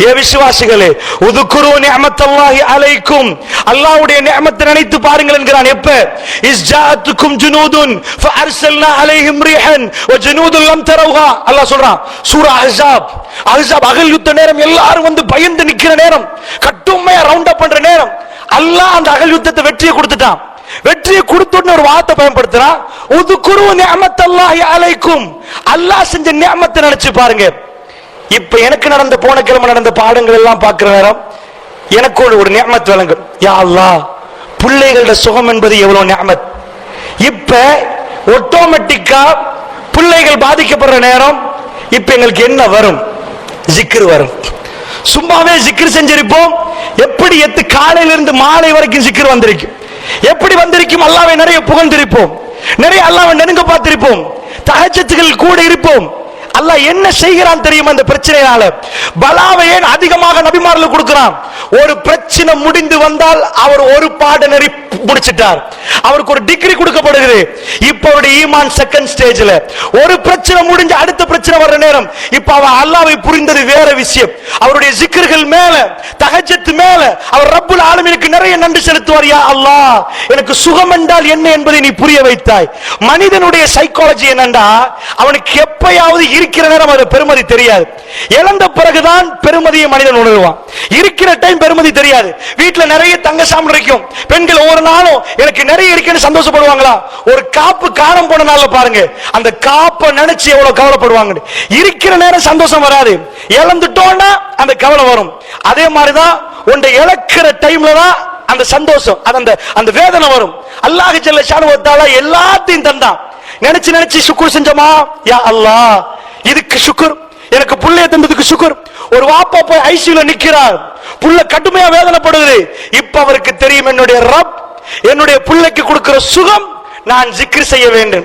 ஏ விசுவாசிகளே, உதுகுரு நிஅமத்தல்லாஹி அலைக்கும், அல்லாஹ்வுடைய நிஅமத்தை நினைத்து பாருங்கள் என்கிறான். எப்ப? இஸ்ஜாஅத்துக்கும் ஜுனூதுன் ஃபஅர்சல்னா அலைஹிம் ரீஹன் வ ஜுனூதுன் லம் தரவுஹா. அல்லாஹ் சொல்றான் சூரா அஹ்ஸாப். அஹ்ஸாப் அகல் யுத்த நேரம், எல்லாரும் வந்து பயந்து நிக்கிற நேரம், கட்டுமையா ரவுண்ட் அப் பண்ற நேரம். அல்லாஹ் அந்த அகல் யுத்தத்தை வெற்றியை கொடுத்துட்டான். வெற்றியை கொடுத்தோன்னு ஒரு வார்த்தை பயன்படுத்துறான், உதுகுரு நிஅமத்தல்லாஹி அலைக்கும், அல்லாஹ் செஞ்ச நிஅமத்தை நினைச்சு பாருங்க. இப்ப எனக்கு நடந்த போன கிழமை நடந்த பாடங்கள் எல்லாம் பார்க்கிற நேரம் எனக்கு ஒரு நிஅமத் வழங்கும். யா அல்லாஹ், பிள்ளைகளோட சுகம் என்பது எவ்வளவு நிஅமத். இப்ப ஆட்டோமேட்டிக்கா பிள்ளைகள் பாதிக்கப்படுற நேரம் இப்ப எங்களுக்கு என்ன வரும்? ஜிக்ர் வரும். சும்மாவே ஜிக்ர் செஞ்சிருப்போம். எப்படி எத்து காலையிலிருந்து மாலை வரைக்கும் ஜிக்ர் வந்திருக்கும். எப்படி வந்திருக்கும்? அல்லாஹ்வை நிறைய புகழ்ந்திருப்போம், நிறைய அல்லாஹ்வை நெருங்க பார்த்திருப்போம், தஹஜ்ஜுகள் கூட இருப்போம். அல்லாஹ் என்ன செய்கிறான் தெரியுமா? அந்த பிரச்சனையால பலாவை ஏன் அதிகமாக நபிமார்களுக்கு கொடுக்கிறான்? ஒரு பிரச்சனை முடிந்து வந்தால் அவர் ஒரு பாடநெறி முடிச்சிட்டார், அவருக்கு ஒரு டிகிரி கொடுக்கப்படுகிறது. இப்ப அவருடைய ஈமான் செகண்ட் ஸ்டேஜ்ல. ஒரு பிரச்சனை முடிஞ்சு அடுத்த பிரச்சனை வர்ற நேரம் இப்ப அவர் அல்லாஹ்வை புரிந்தது வேற விஷயம். அவருடைய ஜிக்ர்கள் மேல, தஹஜ்ஜத் மேல அவர் ரப்புல் ஆலமீனுக்கு நிறைய நன்றி செலுத்துவார். யா அல்லாஹ், எனக்கு சுகம் என்றால் என்ன என்பதை நீ புரிய வைத்தாய். மனிதனுடைய சைக்காலஜி என்னண்டா, அவனுக்கு எப்பயாவது இருக்கிற நேரம் அது பெருமதி தெரியாது, இழந்த பிறகுதான் பெருமதியை மனிதன் உணர்வான். இருக்கிற டைம் பெருமதி தெரியாது. வீட்டுல நிறைய தங்க சாமான் இருக்கும், பெண்கள் ஒவ்வொரு நாளும் எனக்கு நிறைய இருக்குன்னு சந்தோஷப்படுவாங்களா? ஒரு காப்பு காணாம போன நாள்ல பாருங்க, அந்த காப்பை நினைச்சு எவ்வளவு கவலைப்படுவாங்க. இருக்கிற நேரம் சந்தோஷம் வராது, இழந்துட்டோம்னா அந்த கவலை வரும். அதே மாதிரிதான் உன்னை இழக்கிற டைம்ல தான் அந்த சந்தோஷம், அந்த வேதனை வரும். அல்லாஹ் ஜல்ல ஷானஹு வ தஆலா எல்லாத்தையும் தந்தான். நினைச்சு நினைச்சு சுக்ர் செஞ்சோமா? யா அல்லாஹ், இதுக்கு சுக்ர், எனக்கு புள்ளைய தந்ததுக்கு சுக்ர். ஒரு வாப்பா போய் ஐசியூல நிக்கிறார், புள்ள கடுமையா வேதனைப்படுது. இப்ப அவருக்கு தெரியும், என்னுடைய ரப் என்னுடைய புள்ளைக்கு கொடுக்கிற சுகம் நான் ஜிக்ர் செய்ய வேண்டும்,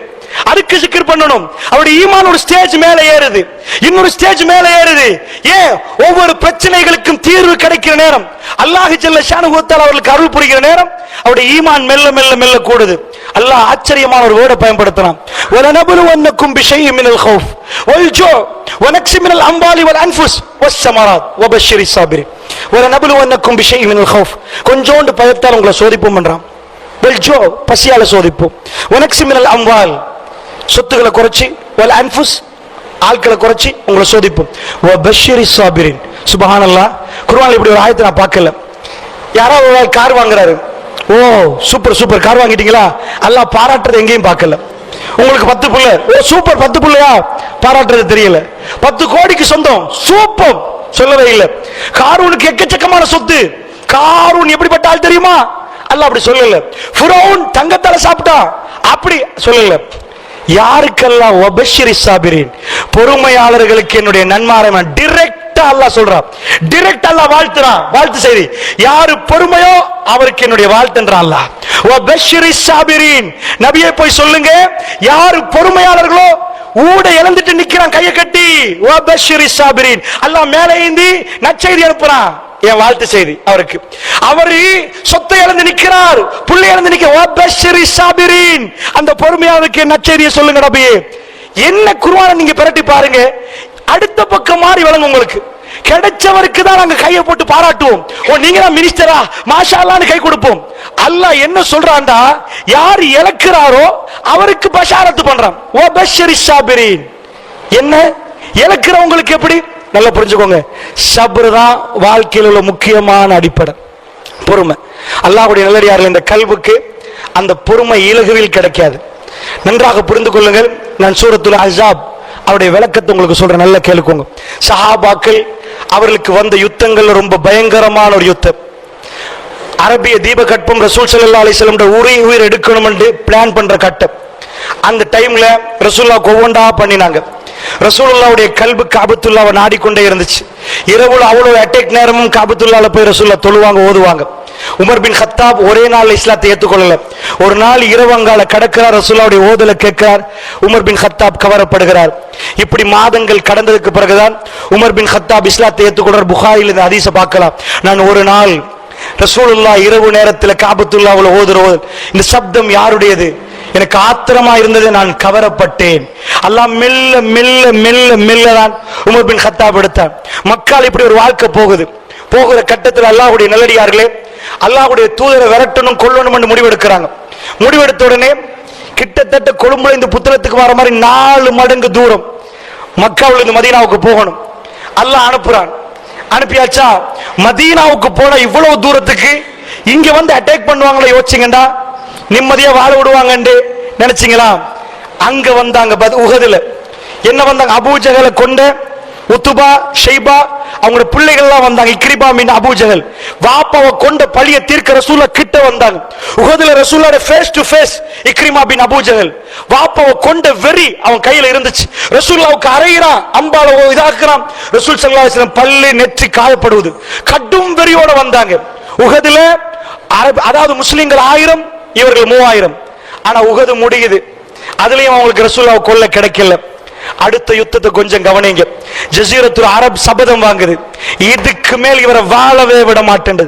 அதுக்கு ஜிக்ர் பண்ணணும். அவருடைய ஈமான் ஒரு ஸ்டேஜ் மேல ஏறுது, இன்னொரு ஸ்டேஜ் மேல ஏறுது. ஏன்? ஒவ்வொரு பிரச்சனைகளுக்கும் தீர்வு கிடைக்கிற நேரம், அல்லாஹ் ஜல்ல ஷானஹு வ தஆலா அவர்களுக்கு அருள் புரிகிற நேரம் அவருடைய ஈமான் மெல்ல மெல்ல மெல்ல கூடுது. அல்லாஹ் ஆச்சரியமான ஒரு வேர்டை பயன்படுத்தலாம். வலனபுலுவன்னக்கும் பிஷைஇ மினல் கௌஃப் வல்ஜூ வனக்ஸி மினல் அம்வாலி வல் அன்ஃபுஸ் வஸ்ஸமராத் வபஷ்ஷிரிஸ் சாபிரின். வலனபுலுவன்னக்கும் பிஷைஇ மினல் கௌஃப், கொஞ்சோண்டு பயத்தால் உங்களை சோதிப்போம் என்றான். வல்ஜூ, பசியால சோதிப்போம். வனக்ஸி மினல் அம்வால், சொத்துக்களை குறைச்சி, வல் அன்ஃபுஸ், ஆட்களை குறைச்சி உங்களை சோதிப்போம். வபஷ்ஷிரிஸ் சாபிரின். சுப்ஹானல்லாஹ், குர்ஆன்ல இப்படி ஒரு ஆயத்தை நான் பார்க்கல. யாராவது ஒரு கார் வாங்குறாரு, ஓ சூப்பர் சூப்பர் கார் வாங்கிட்டீங்களா, அல்லாஹ் பாராட்டுறது எங்கேயும் பார்க்கல. உங்களுக்கு 10 புள்ள, ஓ சூப்பர் 10 புள்ளையா, பாராட்டுறது தெரியல. 10 கோடிக்கு சொந்தம், சூப்பர் சொல்லவே இல்லை. காரூனுக்கு எக்கச்சக்கமான சொத்து, காரூன் எப்படிப்பட்ட ஆள் தெரியுமா, அல்லாஹ் அப்படி சொல்லல. ஃபிரௌன் தங்கத்தால சாப்பிட்டான், அப்படி சொல்லல. யாருக்கெல்லாம் வபஷ்ஷிரிஸ் சாபிரின், பொறுமையாளர்களுக்கு என்னுடைய நன்மாராயம். டைரக்டா அல்லாஹ் சொல்றான், டைரக்டா அல்லாஹ் வாழ்த்துறான். வாழ்த்து செய்தி, யாரு பொறுமையோ அவருக்கு என்னுடைய வாழ்த்துன்றான் அல்லாஹ். வபஷ்ஷிரிஸ் சாபிரின், நபியே போய் சொல்லுங்க, யாரு பொறுமையாளர்களோ ஊட இழந்துட்டு நிக்கிறான் கையை கட்டி, வபஷ்ஷிரிஸ் சாபிரின், அல்லாஹ் மேலே ஏந்தி நற்செய்தி அனுப்புறான். என் வாழ்த்து செய்தி அவருக்கு. அவரு சொத்தை இழந்து நிற்கிறார், புள்ளை இழந்து நிற்கிறார். அந்த பொறுமையாளருக்கு நற்செய்தியை சொல்லுங்க நபியே. என்ன குர்ஆனை நீங்க பிரட்டி பாருங்க, அடுத்த பக்கம் மாறி வழங்கும். உங்களுக்கு கிடைச்சவருக்கு தான் நாங்க கையை போட்டு பாராட்டுவோம். ஓ நீங்க தான் மினிஸ்டரா, மாஷா அல்லாஹ்னு கை கொடுப்போம். அல்லாஹ் என்ன சொல்றான்டா, யார் இழக்கிறாரோ அவருக்கு பஷாரத்து பண்றான். ஓ பஷ்ஷிரிஸ் சாபிரின். என்ன இழக்கிறவங்களுக்கு எப்படி? நல்லா புரிஞ்சுக்கோங்க, சப்ர் தான் வாழ்க்கையில் உள்ள முக்கியமான அடிப்படை. பொறுமை. அல்லாஹ்வுடைய நல்லடியார்கள், இந்த கல்வுக்கு அந்த பொறுமை இலகுவில் கிடைக்காது. நன்றாக புரிந்து கொள்ளுங்கள். நான் சூரத்துல் அஹ்ஸாப் அவருடைய விளக்கத்தை உங்களுக்கு சொல்றேன், நல்லா கேளுக்கோங்க. சஹாபாக்கள் அவர்களுக்கு வந்த யுத்தங்கள் ரொம்ப பயங்கரமான ஒரு யுத்தம். அரபிய தீபகற்பம் ரசூல் ஸல்லல்லாஹு அலைஹி வஸல்லம் உயிர் எடுக்கணும் என்று பிளான் பண்ற கட்டம். அந்த டைம்ல ரசூலுல்லாஹ் ஒவ்வொன்றா பண்ணினாங்க. ரசூலுல்லாஹ்வுடைய கல்பு காபத்துல்லாஹ்வை நாடிக்கொண்டே இருந்துச்சு. இரவுல அவ்வளவு அட்டாக் நேரமும் காபத்துல்லாஹ்ல போய் ரசூலுல்லாஹ் தொழுவாங்க, ஓதுவாங்க. உமர் பின் கத்தாப் ஒரே நாள் இஸ்லாத்தை ஏற்றுக்கொள்ளல. ஒரு நாள் இரவங்கால கடக்கிறார், ரசூலுல்லாஹ்வுடைய ஓதலை கேட்கிறார். உமர் பின் கத்தாப் கவரப்படுகிறார். இப்படி மாதங்கள் கடந்ததுக்கு பிறகுதான் உமர் பின் கத்தாப் இஸ்லாத்தை ஏற்றுக்கொள்றார். புகாரில் இந்த ஹதீஸை பார்க்கலாம். நான் ஒரு நாள் ரசூலுல்லாஹ் இரவு நேரத்தில் காபத்துல்லாஹ்வுல ஓதுற இந்த சப்தம் யாருடையது, எனக்கு ஆத்திரமா இருந்தது, நான் கவரப்பட்டேன். அல்லாஹ் மெல்ல மெல்ல மெல்ல மெல்லதான் உமர் பின் கத்தாப் எடுத்தார். மக்கள் இப்படி ஒரு வாழ்க்கை போகுது. போகிற கட்டத்தில் அல்லாஹ்வுடைய நல்லடியார்களே, அல்லாஹ்வுடைய தூதரை விரட்டணும் கொல்லணும் என்று முடிவெடுக்கிறாங்க. முடிவெடுத்த உடனே கிட்டத்தட்ட கொழும்புல இந்த புத்தகத்துக்கு வர மாதிரி 4 மடங்கு தூரம் மக்காவுல இருந்து மதீனாவுக்கு போகணும். அல்லாஹ் அனுப்புறான். அனுப்பியாச்சா, மதீனாவுக்கு போன இவ்வளவு தூரத்துக்கு இங்க வந்து அட்டாக் பண்ணுவாங்களா யோசிச்சீங்கடா, நிம்மதியா வாழ விடுவாங்கன்னு நினைச்சீங்களா? அங்க வந்தாங்க உஹதுல. என்ன வந்தாங்க? அபூஜஹலை கொண்ட உத்துபா, ஷைபா, அவங்களோட பிள்ளைகள்லாம் வந்தாங்க. இக்ரிபா மின் அபூஜஹல் வாப்பாவை கொண்ட பழிய தீர்க்க ரசூலுல்லாஹ் கிட்ட வந்தாங்க. உஹதுல ரசூலுல்லாஹ் ஃபேஸ் டு ஃபேஸ் இக்ரிமா பின் அபூஜஹல் வாப்பாவை கொண்ட வெறி அவன் கையில இருந்துச்சு. ரசூலுல்லாஹ்வுக்கு அறையிறான், அம்பால இதாக்குறான். ரசூல் ஸல்லல்லாஹு அலைஹி வஸல்லம் பல்லு நெற்றி காயப்படுவது. கடும் வெறியோட வந்தாங்க. உஹதுல அதாவது முஸ்லிம்கள் 1000, இவர்கள் 3000. ஆனா உஹது முடியுது. அதுலயும் அவங்களுக்கு ரசூலுல்லாஹ் கொல்ல கிடைக்கல. அடுத்த யுத்தத்தை கொஞ்சம் கவனிங்க. ஜஸீரத்துல் அரப் சபதம் வாங்குது, இதுக்கு மேல் இவரை வாழவே விட மாட்டேன்.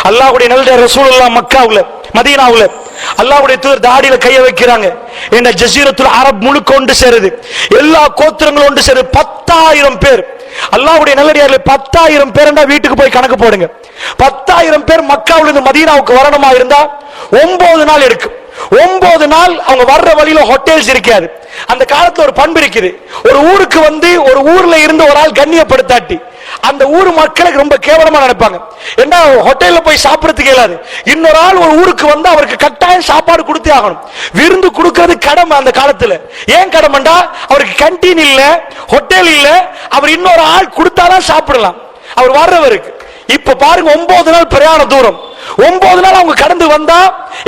அல்லாஹ்வுடைய நல்ல ரசூலுல்லாஹ் மக்காவுல மதீனாவுல அல்லாஹ்வுடைய தூதர் தாடியில கைய வைக்கிறாங்க. என்ன ஜஸீரத்துல் அரப் முழுக்க ஒன்று சேருது, எல்லா கோத்திரங்களும் ஒன்று சேருது. 10,000 பேர் அல்லாஹ்வுடைய நல்லடியார்களே, 10,000 பேர்னா வீட்டுக்கு போய் கணக்கு போடுங்க. 10,000 பேர் மக்காவுல இருந்து மதீனாவுக்கு வரணுமா இருந்தா 9 நாள் எடுக்கும். 9 நாள் அவங்க வர்ற வழியில ஹோட்டல்ஸ் இருக்காது. அந்த காலத்துல ஒரு பண்பு இருக்குது. ஒரு ஊருக்கு வந்து ஒரு ஊர்ல இருந்து ஒரு ஆள் கண்ணியப்படுத்தாட்டி அந்த ஊர் மக்களுக்கு ரொம்ப கேவலமா நினைப்பாங்க. ஏன்னா ஹோட்டல்ல போய் சாப்பிடறதுக்கு இயலாது. இன்னொரு ஆள் ஒரு ஊருக்கு வந்து அவருக்கு கட்டாயம் சாப்பாடு கொடுத்தே ஆகணும். விருந்து கொடுக்கிறது கடமை அந்த காலத்துல. ஏன் கடமைண்டா, அவருக்கு கேண்டீன் இல்ல, ஹோட்டல் இல்ல, அவர் இன்னொரு ஆள் கொடுத்தாதான் சாப்பிடலாம் அவர் வர்றவருக்கு. இப்ப பாருங்க, 9 நாள் பிரயாண தூரம். 9 நாள் அவங்க கடந்து வந்தா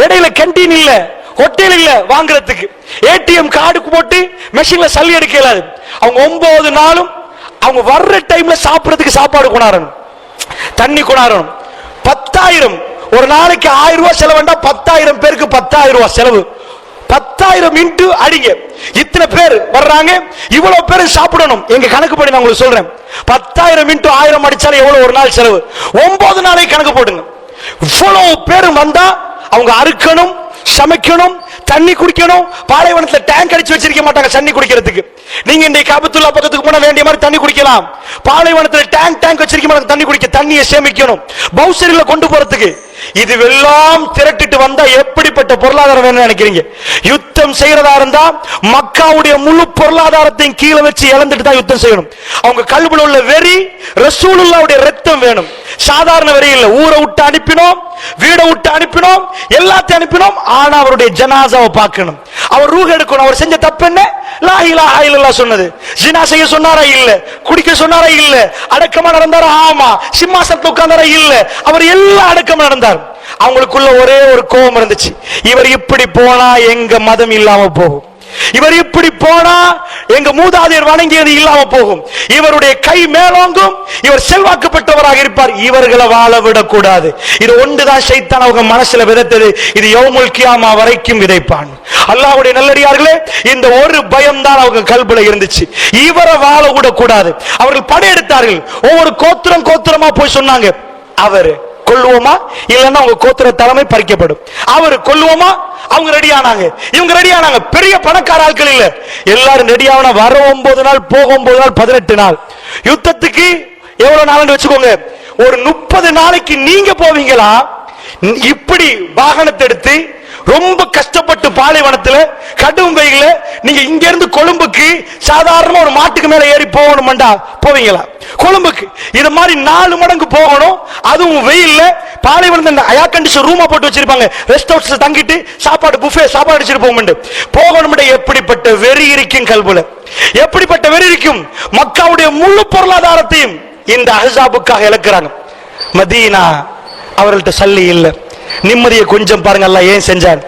இடையில கேண்டீன் இல்ல, ஹோட்டல் இல்ல, வாங்குறதுக்கு ஏடிஎம் கார்டு போட்டு மெஷின்ல சல்லி எடுக்க இயலாது. அவங்க 9 நாளும் அவங்க வர்ற டைம்ல சாப்பிடறதுக்கு சாப்பாடு கொண்டாடணும், தண்ணி கொண்டாடணும். 10,000 ஒரு நாளைக்கு 1000 ரூபாய் செலவுண்டா 10,000 பேருக்கு 10,000 ரூபாய் செலவு. 10,000 இன்டு அடிங்க, இத்தனை பேர் வர்றாங்க, இவ்வளவு பேர் சாப்பிடணும். எங்க கணக்கு படி நான் உங்களுக்கு சொல்றேன். 10,000 இன்டு 1000 அடிச்சாலும் எவ்வளவு ஒரு நாள் செலவு? 9 நாளைக்கு கணக்கு போடுங்க. இவ்வளவு பேர் வந்தா அவங்க அறுக்கணும், சமைக்கணும், தண்ணி குடிக்கணும். பாலைவனத்துல டேங்க் அடிச்சு வச்சிருக்க மாட்டாங்க தண்ணி குடிக்கிறதுக்கு. நீங்க இந்த காபத்துல்லா பக்கத்துக்கு போனா வேண்டிய மாதிரி தண்ணி குடிக்கலாம். பாலைவனத்துல டேங்க் வச்சிருக்க மாட்டாங்க தண்ணி குடிக்க. தண்ணியை சேமிக்கணும் பவுசரில கொண்டு போறதுக்கு. இதுவெல்லாம் திரட்டிட்டு வந்தா எப்படிப்பட்ட பொருளாதாரம் வேணும்னு நினைக்கிறீங்க? யுத்தம் செய்யறதா இருந்தா மக்காவுடைய முழு பொருளாதாரத்தையும் கீழே வச்சு இழந்துட்டு தான் யுத்தம் செய்யணும். அவங்க கல்வில உள்ள வெறி ரசூலுல்லாஹ்வுடைய ரத்தம் வேணும், சாதாரண வெறி இல்ல. ஊரை விட்டு அனுப்பினோம், வீடை விட்டு அனுப்பினோம், எல்லாத்தையும் அனுப்பினோம். ஆனா அவருடைய ஜனாசாவை பார்க்கணும், அவர் ரூஹ் எடுக்கணும். அவர் செஞ்ச தப்பு என்ன? லா இலாஹ இல்லல்லாஹ் சொன்னது. ஜினா செய்ய சொன்னாரா? இல்ல. குடிக்க சொன்னாரா? இல்ல. அடக்கமா நடந்தாரா? ஆமா. சிம்மாசனத்துல உட்கார்ந்தாரா? இல்ல. அவர் எல்லாம் அடக்கமா நடந்தார். அவங்களுக்குள்ள ஒரே ஒரு கோபம் இருந்துச்சு, இவர் இப்படி போனா எங்க மதம் இல்லாம போகும், இவர் இப்படி போனா எங்க மூதாதையர் வணங்கியது இல்லாம போகும், இவருடைய கை மேலோங்கும், இவர் செல்வாக்கு பெற்றவராக இருப்பார், இவர்களை வாழ விடக்கூடாது. இது ஒன்றுதான் ஷைத்தான் அவங்க மனசுல விதைத்தது. இது யௌமுல் கியாமா வரைக்கும் விதைப்பான். அல்லாஹ்வுடைய நல்லடியார்களே, இந்த ஒரு பயம் தான் அவங்க கல்புல இருந்துச்சு, இவரை வாழ விடக்கூடாது. அவர்கள் படையெடுத்தார்கள். ஒவ்வொரு கோத்திரமா போய் சொன்னாங்க, அவரு கொல்லுவோமா இல்லன்னா உங்க கோத்திர தலைமை பறிக்கப்படும். அவரு கொல்லுவோமா? அவங்க ரெடி ஆனாங்க, இவங்க ரெடி ஆனாங்க. பெரிய பணக்கார ஆட்கள் இல்ல, எல்லாரும் ரெடி ஆனா வர 9 நாள், போக 9 நாள், 18 நாள். யுத்தத்துக்கு எவ்வளவு நாள் வச்சுக்கோங்க, ஒரு 30 நாளைக்கு நீங்க போவீங்களா? இப்படி வாகனத்தை எடுத்து ரொம்ப கஷ்டப்பட்டு பாலைவனத்துல கடும் வெயில நீங்க இங்க இருந்து கொழும்புக்கு சாதாரண ஒரு மாட்டுக்கு மேல ஏறி போகணும்டா, போவீங்களா? கொழும்புக்கு இது மாதிரி 4 மடங்கு போகணும், அதுவும் வெயில்ல. பாலைவனத்துல ஏர் கண்டிஷன் ரூமா போட்டு வச்சிருப்பாங்க, ரெஸ்ட் ஹவுஸ்ல தங்கிட்டு சாப்பாடு புஃபே சாப்பாடு அடிச்சிட்டு போகணும். எப்படிப்பட்ட வெறி இருக்கும் கல்புல, எப்படிப்பட்ட வெறி இருக்கும்? மக்காவுடைய முழு பொருளாதாரத்தையும் இந்த அஹ்ஸாபுக்காக இழக்கிறாங்க. மதீனா அவர்கள்ட்ட சல்லி இல்ல, நிம்மதியை கொஞ்சம் பாருங்க. அல்லாஹ் ஏன் செஞ்சான்?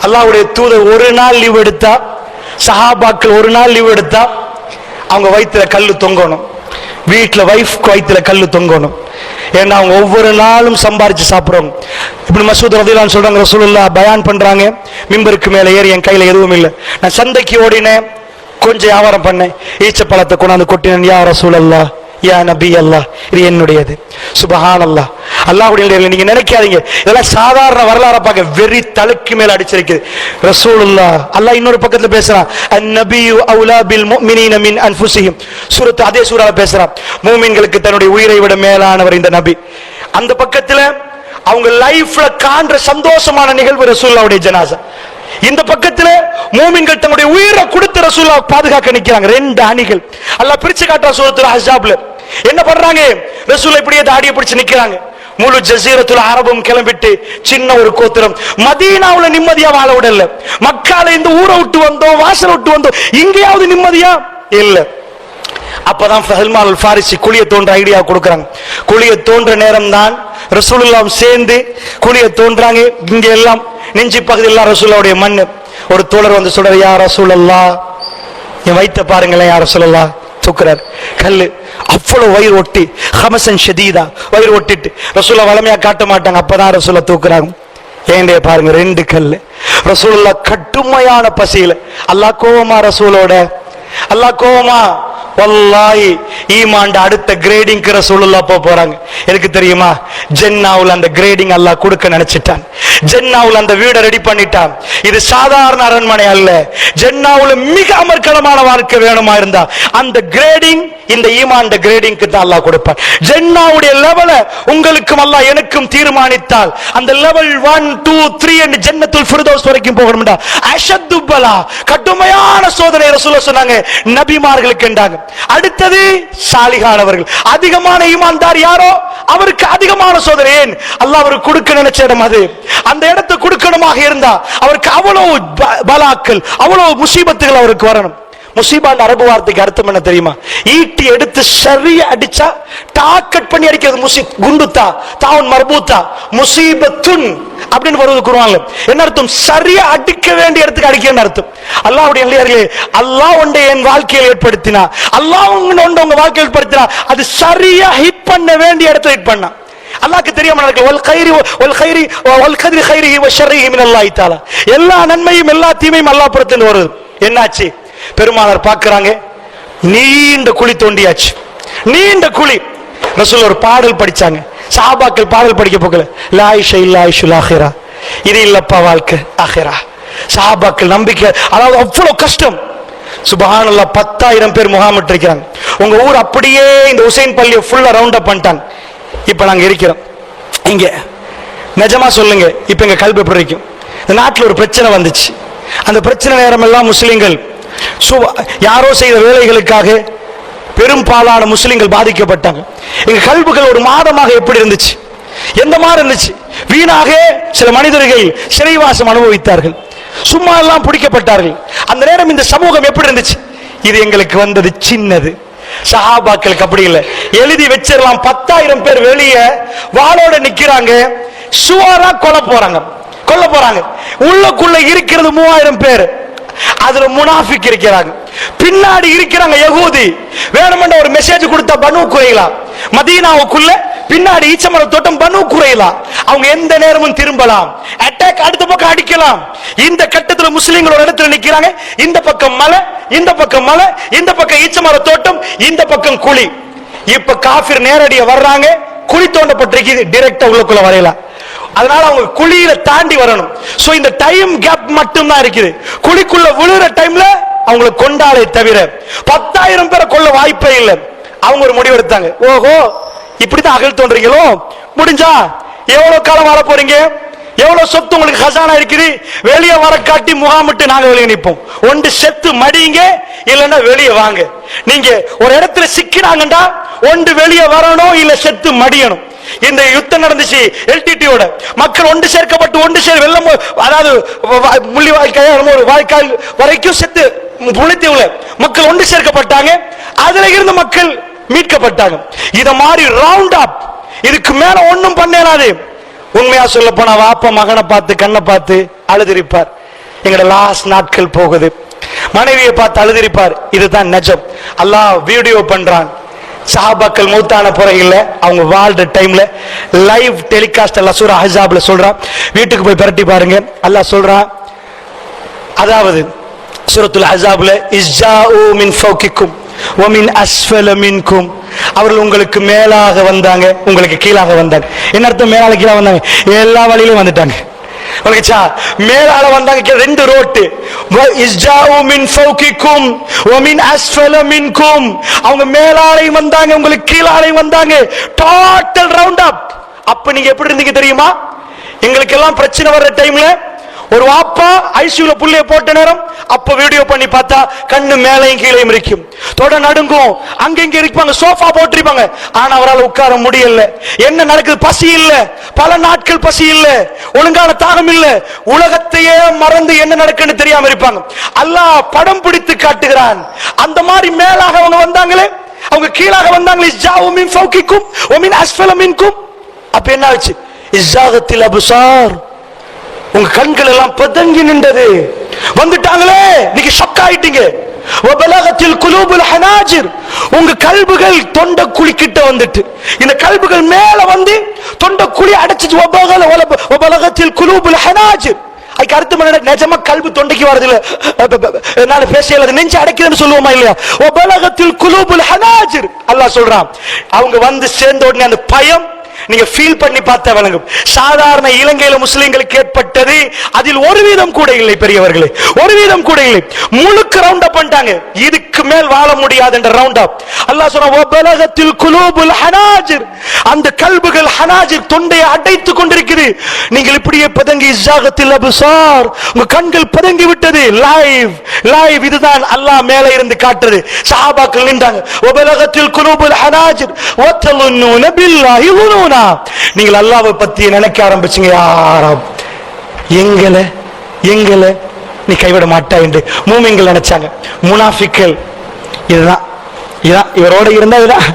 அல்லாஹ்வுடைய தூதர் ஒரு நாள் லீவ் எடுத்தா, சஹாபாக்கள் ஒரு நாள் லீவ் எடுத்தா அவங்க வயிற்றுல கல்லு தொங்கணும். வீட்டுல வைஃப் வயிற்றுல கல்லு தொங்கணும். ஏன்னா அவங்க ஒவ்வொரு நாளும் சம்பாரிச்சு சாப்பிடுறோம். இப்படி மசூத் ரலியல்லாஹு சொல்றாங்க, ரசூலுல்லாஹ் பயான் பண்றாங்க, மிம்பருக்கு மேல ஏறி என் கையில எதுவும் இல்லை, நான் சந்தைக்கு ஓடினேன், கொஞ்சம் வியாபாரம் பண்ணேன், ஈச்சப்பழத்தை கொண்டாந்து கொட்டினேன், யா ரசூலல்லாஹ் யா நபி அல்லாஹ், இது என்னுடையது. சுபஹானல்லாஹ். அல்லாஹ்வுடைய, நீங்க நினைக்காதீங்க இதெல்லாம் சாதாரண வரலாறு பார்க்க வெறி தலைக்கு மேல அடிச்சிருக்குது. ரசூலுல்லாஹ் அல்லாஹ் இன்னொரு பக்கத்துல பேசுறான், அன்-நபியு அவுலா பில் முஃமினீன மின் அன்ஃபுஸிஹிம், சூரத் அதே சூரால பேசுறான், மூமின்களுக்கு தன்னுடைய உயிரை விட மேலானவர் இந்த நபி. அந்த பக்கத்துல அவங்க லைஃப்ல காண்ற சந்தோஷமான நிகழ்வு ரசூலுல்லாஹ்வுடைய ஜனாஸா. இந்த பக்கத்துல மூமின்கள் தங்களுடைய உயிரை கொடுத்து ரசூலுல்லாஹ் பாதுகாக்க நிக்கிறாங்க. ரெண்டு அணிகள் அல்லாஹ் பிரிச்சு காட்டுற சூரத்துல் அஹ்ஸாப்ல என்ன பண்றாங்க, ரசூலுல்லாஹ் இப்படியே தாடியை பிடிச்சு நிக்கிறாங்க. முழு ஜஸீரத்துல் அரபும் கிளம்பிட்டு சின்ன ஒரு கோத்திரம் மதீனாவுல நிம்மதியா வாழ விடல. மக்கால இந்த ஊரை விட்டு வந்தோம், வாசல் விட்டு வந்தோம், இங்கேயாவது நிம்மதியா இல்ல. அப்பதான் சல்மான் அல் ஃபாரிசி குழிய தோன்ற ஐடியா கொடுக்கறாங்க. குழிய தோன்ற நேரம் தான் ரசூலுல்லாஹ் சேர்ந்து குழிய தோன்றாங்க. இங்க எல்லாம் நெஞ்சி பகுதியெல்லாம் ரசூலுல்லாஹ்வுடைய மண். ஒரு தோழர் வந்து சொல்றாரு, யா ரசூலல்லாஹ் என் வயித்தை பாருங்களேன், யா ரசூலல்லாஹ் தூக்குறார் கல்லு, அவ்வளவு வயிறு ஒட்டி, ஹமசன் ஷதீதா வயிறு ஒட்டிட்டு. ரசூலுல்லாஹ் வளமையா காட்ட மாட்டாங்க, அப்பதான் ரசூலுல்லாஹ் தூக்குறாங்க. ஏண்டே பாருங்க ரெண்டு கல்லு. ரசூலுல்லாஹ் கடுமையான பசியில. அல்லாஹ் கோவமா ரசூலோட, அல்லாஹ் கோவமா? வல்லாஹி ஈமான் அடுத்த கிரேடிங்க்கு ரசூலுல்லாஹ் போறாங்க. எனக்கு தெரியுமா, ஜன்னாவுல அந்த கிரேடிங் அல்லாஹ் கொடுக்க நினைச்சிட்டான். ஜன்னாவுல அந்த வீடை ரெடி பண்ணிட்டான். இது சாதாரண அரண்மனை அல்ல. ஜன்னாவுல மிக அமர்க்கலமான வாழ்க்கை வேணுமா இருந்தா அந்த கிரேடிங் இந்த ஈமான் கிரேடிங்க்கு தான் அல்லாஹ் கொடுப்பான். ஜன்னாவுடைய லெவல உங்களுக்கும் அல்லாஹ் எனக்கும் தீர்மானித்தால் அந்த லெவல் 1 2 3 என்று ஜன்னத்துல் ஃபிர்தௌஸ் வரைக்கும் போகணும்டா. அஷத்து பலா, கடுமையான சோதனை ரசூலுல்லாஹ் சொன்னாங்க நபிமார்களுக்கு என்றாங்க. அடுத்தது சாலிகானவர்கள், அதிகமான ஈமான்தார் யாரோ அவருக்கு அதிகமான சோதனை. ஏன் அல்லாஹ் அவருக்கு கொடுக்க நினைச்ச இடம் அது. அந்த இடத்தை கொடுக்கணுமாக இருந்தா அவருக்கு அவ்வளவு பலாக்கள், அவ்வளவு முசீபத்துகள் அவருக்கு வரணும். முசீபான் அரபு வார்த்தைக்கு அர்த்தம் என்ன தெரியுமா? ஈட்டி எடுத்து சரியா அடிச்சா டாக்கெட் பண்ணி அடிக்கிறது முசீப். குண்டுத்தா தாவுன் மர்பூத்தா முசீபத்துன் அப்படின்னு வருவது குர்ஆன்ல. என்ன அர்த்தம்? சரியா அடிக்க வேண்டிய இடத்துக்கு அடிக்கணும்னு அர்த்தம். அல்லாஹ்வுடைய நல்லடியார்களே, அல்லாஹ் ஒன்றை என் வாழ்க்கையில் ஏற்படுத்தினா, அல்லாஹ் ஒன்றை உங்க வாழ்க்கையில் ஏற்படுத்தினா அது சரியா ஹிட் பண்ண வேண்டிய இடத்துல ஹிட் பண்ணா. அல்லாஹ்க்கு தெரியாம நடக்கல. வல் கத்ரி கைரிஹி வ ஷர்ரிஹி மினல்லாஹி தஆலா. எல்லா நன்மையும் எல்லா தீமையும் அல்லாஹ் புறத்திலிருந்து வருது. என்னாச்சு? பெருமானார் பார்க்கறாங்க, நீண்ட குழி தோண்டியாச்சு, நீண்ட குழி. ரசூல் ஒரு பாடல் படிச்சாங்க. சஹாபாக்கள் பாடல் படிக்க போகல, லா இஷா இல்லா இஷுல் ஆখিরা, இது இல்லப்பா வாழ்க்கை ஆখিরা. சஹாபாக்கள் நம்பிக்கை, அதாவது அவ்வளவு கஷ்டம். சுப்ஹானல்லாஹ், 10,000 பேர் முகாமிட்டு இருக்கிறாங்க. உங்க ஊர் அப்படியே இந்த ஹுசைன் பள்ளியை ஃபுல்லா ரவுண்ட் அப் பண்ணிட்டாங்க. இப்ப நாங்க இருக்கிறோம் இங்க. நிஜமா சொல்லுங்க, இப்ப எங்க கல்வி எப்படி இருக்கும்? இந்த நாட்டில் ஒரு பிரச்சனை வந்துச்சு. அந்த பிரச்சனை நேரம் எல்லாம் முஸ்லிம்கள் யாரோ செய்த வேலைகளுக்காக பெரும்பாலான முஸ்லிம்கள் பாதிக்கப்பட்டாங்க. எங்க கல்விகள் ஒரு மாதமாக எப்படி இருந்துச்சு? எந்த மாதிரி இருந்துச்சு? வீணாக சில மனிதர்கள் சிறைவாசம் அனுபவித்தார்கள், சும்மா எல்லாம் பிடிக்கப்பட்டார்கள். அந்த நேரம் இந்த சமூகம் எப்படி இருந்துச்சு? இது எங்களுக்கு வந்தது சின்னது. சஹாபாக்களுக்கு அப்படி இல்லை, எழுதி வச்சிடலாம். 10,000 பேர் வெளியே வாளோட நிக்கிறாங்க, சுவாரா கொல்ல போறாங்க. உள்ளக்குள்ள இருக்கிறது 3,000 பேர். அதுல முனாஃபிக் இருக்கிறாங்க, பின்னாடி இருக்கிறாங்க யகூதி. வேணுமென்ற ஒரு மெசேஜ் கொடுத்தா பனு குறைலா, மதீனாவுக்குள்ள பின்னாடி ஈச்சமர தோட்டம் பனு குறைலா, அவங்க எந்த நேரமும் திரும்பலாம், அட்டாக் அடுத்த பக்கம் அடிக்கலாம். இந்த கட்டத்துல முஸ்லிம்கள் ஒரு இடத்துல நிக்கிறாங்க. இந்த பக்கம் மலை, இந்த பக்கம் மலை, இந்த பக்கம் ஈச்சமர தோட்டம், இந்த பக்கம் குழி. இப்ப காஃபிர் நேரடியா வர்றாங்க, குழி தோண்டப்பட்டிருக்கு, டைரக்டா உள்ளுக்குள்ள வரையலாம். அதனால அவங்க குழியில தாண்டி வரணும். சோ இந்த டைம் கேப் மட்டும் தான் இருக்குது. குழிக்குள்ள விழுற டைம்ல அவங்களை கொண்டாலே தவிர 10,000 பேரை கொள்ள வாய்ப்பே இல்லை. அவங்க ஒரு முடிவு எடுத்தாங்க, ஓஹோ இப்படிதான் அகல் தோன்றீங்களோ, முடிஞ்சா எவ்வளவு காலம் வாழ போறீங்க, எவ்வளவு சொத்து உங்களுக்கு ஹசானா இருக்குது, வெளியே வர காட்டி முகாமிட்டு நாங்க வெளியே நிற்போம். ஒன்று செத்து மடிங்க, இல்லைன்னா வெளியே வாங்க. நீங்க ஒரு இடத்துல சிக்கிறாங்கடா, ஒன்று வெளியே வரணும், இல்ல செத்து மடியணும். இந்த யுத்தம் நடந்துச்சு எல்டிடியோட. மக்கள் ஒன்று சேர்க்கப்பட்டு ஒன்று சேர் வெள்ளம், அதாவது முள்ளி வாய்க்கால் வரைக்கும் செத்து முளைத்தீவுல மக்கள் ஒன்று சேர்க்கப்பட்டாங்க. அதுல இருந்து மக்கள் மீட்கப்பட்டாங்க. இத மாதிரி ரவுண்ட் அப், இதுக்கு மேல ஒன்னும் பண்ணாது. உண்மையா சொல்ல போனா வாப்ப மகனை பார்த்து கண்ணை பார்த்து அழுதிருப்பார். எங்கட லாஸ்ட் நாட்கள் போகுது. மனைவியை பார்த்து அழுதிருப்பார். இதுதான் நிஜம். அல்லாஹ் வீடியோ பண்றான். சஹாபாக்கள் மௌத்தான பிறகு அவங்க வாழ்ற டைம்ல லைவ் டெலிகாஸ்ட் அல்லாஹ் சூரா அஹ்ஸாப்ல சொல்றான். வீட்டுக்கு போய் பிரட்டி பாருங்க. அல்லாஹ் சொல்றான், அதாவது சூரத்துல் அஹ்ஸாப்ல இஸ்ஜாஉ மின் ஃபௌகிக்கும் வ மின் அஸ்ஃபல மின்கும், அவர்கள் உங்களுக்கு மேலாக வந்தாங்க, உங்களுக்கு கீழாக வந்தாங்க. என்ன அர்த்தம்? மேலாக கீழாக வந்தாங்க, எல்லா வழியிலும் வந்துட்டாங்க. மேலால வந்தாங்க, ரெண்டு ரோட்டு. அவங்க மேலாலையும் வந்தாங்க, உங்களுக்கு கீழாலையும் வந்தாங்க. Total round up. அப்ப நீங்க எப்படி இருந்தீங்க தெரியுமா? எங்களுக்கு எல்லாம் பிரச்சனை வர்ற டைம்ல ஒரு வாப்பா ஐசியூல புள்ளைய போட்ட நேரம் அப்ப வீடியோ பண்ணி பார்த்தா கண்ணு மேலையும் கீழையும் இருக்கும், தொட நடுங்கும், அங்கங்க இருப்பாங்க, சோஃபா போட்டிருப்பாங்க. ஆனா அவரால் உட்கார முடியல. என்ன நடக்குது? பசி இல்ல, பல நாட்கள் பசி இல்ல, ஒழுங்கான தாகம் இல்ல, உலகத்தையே மறந்து என்ன நடக்குன்னு தெரியாம இருப்பாங்க. அல்லாஹ் படம் பிடித்து காட்டுகிறான். அந்த மாதிரி மேலாக அவங்க வந்தாங்களே, அவங்க கீழாக வந்தாங்களே. இஸ்ஜாஉ மின் ஃபௌகிக்கும் வ மின் அஸ்ஃபல மின்கும். அப்ப என்ன ஆச்சு? இஸ்ஸாகத்தில் அப்சார், உங்க கண்கள் எல்லாம் பதங்கி நின்றது. வந்துட்டாங்களே, நீங்க ஷாக் ஆயிட்டீங்க. வபலகத்தில் குலூபுல் ஹனாஜிர், உங்க கல்புகள் தொண்டை குழி கிட்ட வந்துட்டு, இந்த கல்புகள் மேல வந்து தொண்டை குழி அடைச்சிட்டு. வபலகத்தில் குலூபுல் ஹனாஜிர், அதுக்கு அர்த்தம் என்ன? நிஜமா கல்பு தொண்டைக்கு வரது இல்ல, நான் பேசல, நெஞ்சு அடைக்குதுன்னு சொல்லுவோமா இல்லையா? வபலகத்தில் குலூபுல் ஹனாஜிர், அல்லாஹ் சொல்றான். அவங்க வந்து சேர்ந்த உடனே அந்த பயம் நீங்க ஃபீல் பண்ணி பார்த்தா விளங்கும். சாதாரண இலங்கையில முஸ்லிம்களுக்கு ஏற்பட்டது அதில் 1% கூட இல்லை பெரியவர்களே, 1% கூட இல்லை. முழுக்க ரவுண்ட் அப் பண்ணிட்டாங்க. இதுக்கு மேல் வாழ முடியாது என்ற ரவுண்ட் அப். அல்லாஹ் சொன்னா வபலகத்தில் குலூபுல் ஹனாஜிர், அந்த கல்புகள் ஹனாஜிர் தொண்டையை அடைத்துக் கொண்டிருக்குது. நீங்கள் இப்படியே பதங்கி இஸ்ஸாகத்தில் அப்சார், உங்க கண்கள் பதங்கி விட்டது. லைவ் லைவ் இதுதான் அல்லாஹ் மேலே இருந்து காட்டுறது. சஹாபாக்கள் நின்றாங்க. வபலகத்தில் குலூபுல் ஹனாஜிர் வதலுன்னூன பில்லாஹி ظنونا, நீங்கள் அல்லாஹ்வை பத்தி நினைக்க ஆரம்பிச்சீங்க, யாரப் எங்களை நீ கைவிட மாட்டா என்று மூமின்கள் நினைச்சாங்க. முனாஃபிக்கள் இதுதான் இவரோட இருந்தா இதுதான்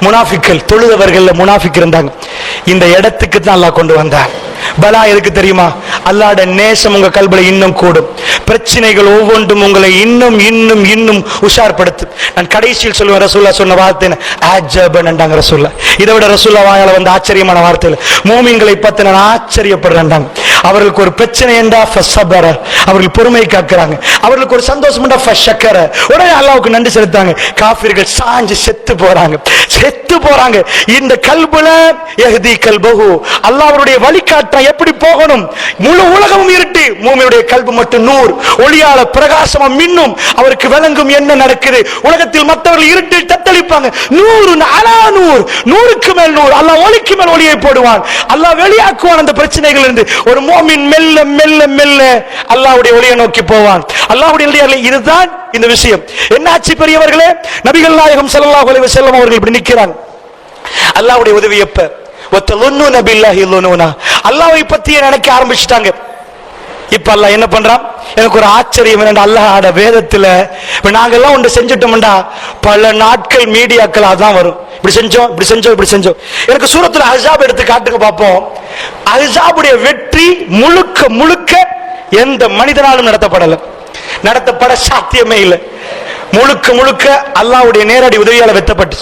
முனாஃபிக்கள். தொழுதவர்கள் முனாஃபிக் இருந்தாங்க. இந்த இடத்துக்கு தான் அல்லாஹ் கொண்டு வந்தார். பலா எதுக்கு தெரியுமா? அல்லாஹ்வுடைய நேசம் உங்க கல்புல இன்னும் கூடும். பிரச்சனைகள் ஒவ்வொன்றும் உங்களை இன்னும் இன்னும் இன்னும் உஷார்படுத்து. நான் கடைசியில் சொல்லுவேன், ரசூலுல்லாஹ் சொன்ன வார்த்தை அஜபன் என்றாங்க ரசூலுல்லாஹ். இதை விட ரசூலுல்லாஹ் வாயால வந்து ஆச்சரியமான வார்த்தைகள். மூமின்களை பத்தி நான் ஆச்சரியப்படுறேன். அவர்களுக்கு ஒரு பிரச்சனை என்றா ஃபஸபர, அவர்கள் பொறுமை காக்குறாங்க. அவர்களுக்கு ஒரு சந்தோஷம் என்றா ஃபஷக்கர, உடனே அல்லாஹ்வுக்கு நன்றி செலுத்தாங்க. காஃபிர்கள் சாஞ்சு செத்து போறாங்க. இந்த கல்புல யஹ்தி கல்பஹு, அல்லாஹ் அவருடைய வழிகாட்ட எப்படி போகணும். முழு உலகமும் இருட்டு, மூமினுடைய கல்பு மட்டும் நூர், ஒளியால பிரகாசமா மின்னும். அவருக்கு விளங்கும் என்ன நடக்குது. உலகத்தில் மற்றவர்கள் இருட்டில் தத்தளிப்பாங்க. நூறு அலா நூறு, நூறுக்கு மேல் நூறு. அல்லாஹ் ஒளிக்கு மேல் ஒளியை போடுவான். அல்லாஹ் வெளியாக்குவான் அந்த பிரச்சனைகள் இருந்து. ஒரு மோமின் மெல்ல மெல்ல மெல்ல அல்லாஹ்வுடைய ஒளியை நோக்கி போவான். அல்லாஹ்வுடைய ஒளியால இதுதான் இந்த விஷயம். என்னாச்சு பெரியவர்களே? நபிகள் நாயகம் ஸல்லல்லாஹு அலைஹி வஸல்லம் அவர்கள் இப்படி நிக்கிறாங்க. அல்லாஹ்வுடைய உதவி எப்ப? வதலுன்னூன பில்லாஹி ظنونا, அல்லாஹ்வை பத்தியே நினைக்க ஆரம்பிச்சிட்டாங்க. இப்ப அல்லாஹ் என்ன பண்றான்? எனக்கு ஒரு ஆச்சரியம் என்னடா, அல்லாஹ்வோட வேதத்துல இப்ப நாங்கெல்லாம் ஒன்று செஞ்சுட்டோம்டா, பல நாட்கள் மீடியாக்கள் அதான் வரும், இப்படி செஞ்சோம். எனக்கு சூரத்துல் அஹ்ஸாப் எடுத்து காட்டுங்க பார்ப்போம். அஹ்ஸாபுடைய வெற்றி முழுக்க முழுக்க எந்த மனிதனாலும் நடத்தப்பட சாத்தியமே இல்லை. முழுக்க முழுக்க அல்லாஹ்வுடைய நேரடி உதவியால வெற்றப்பட்டு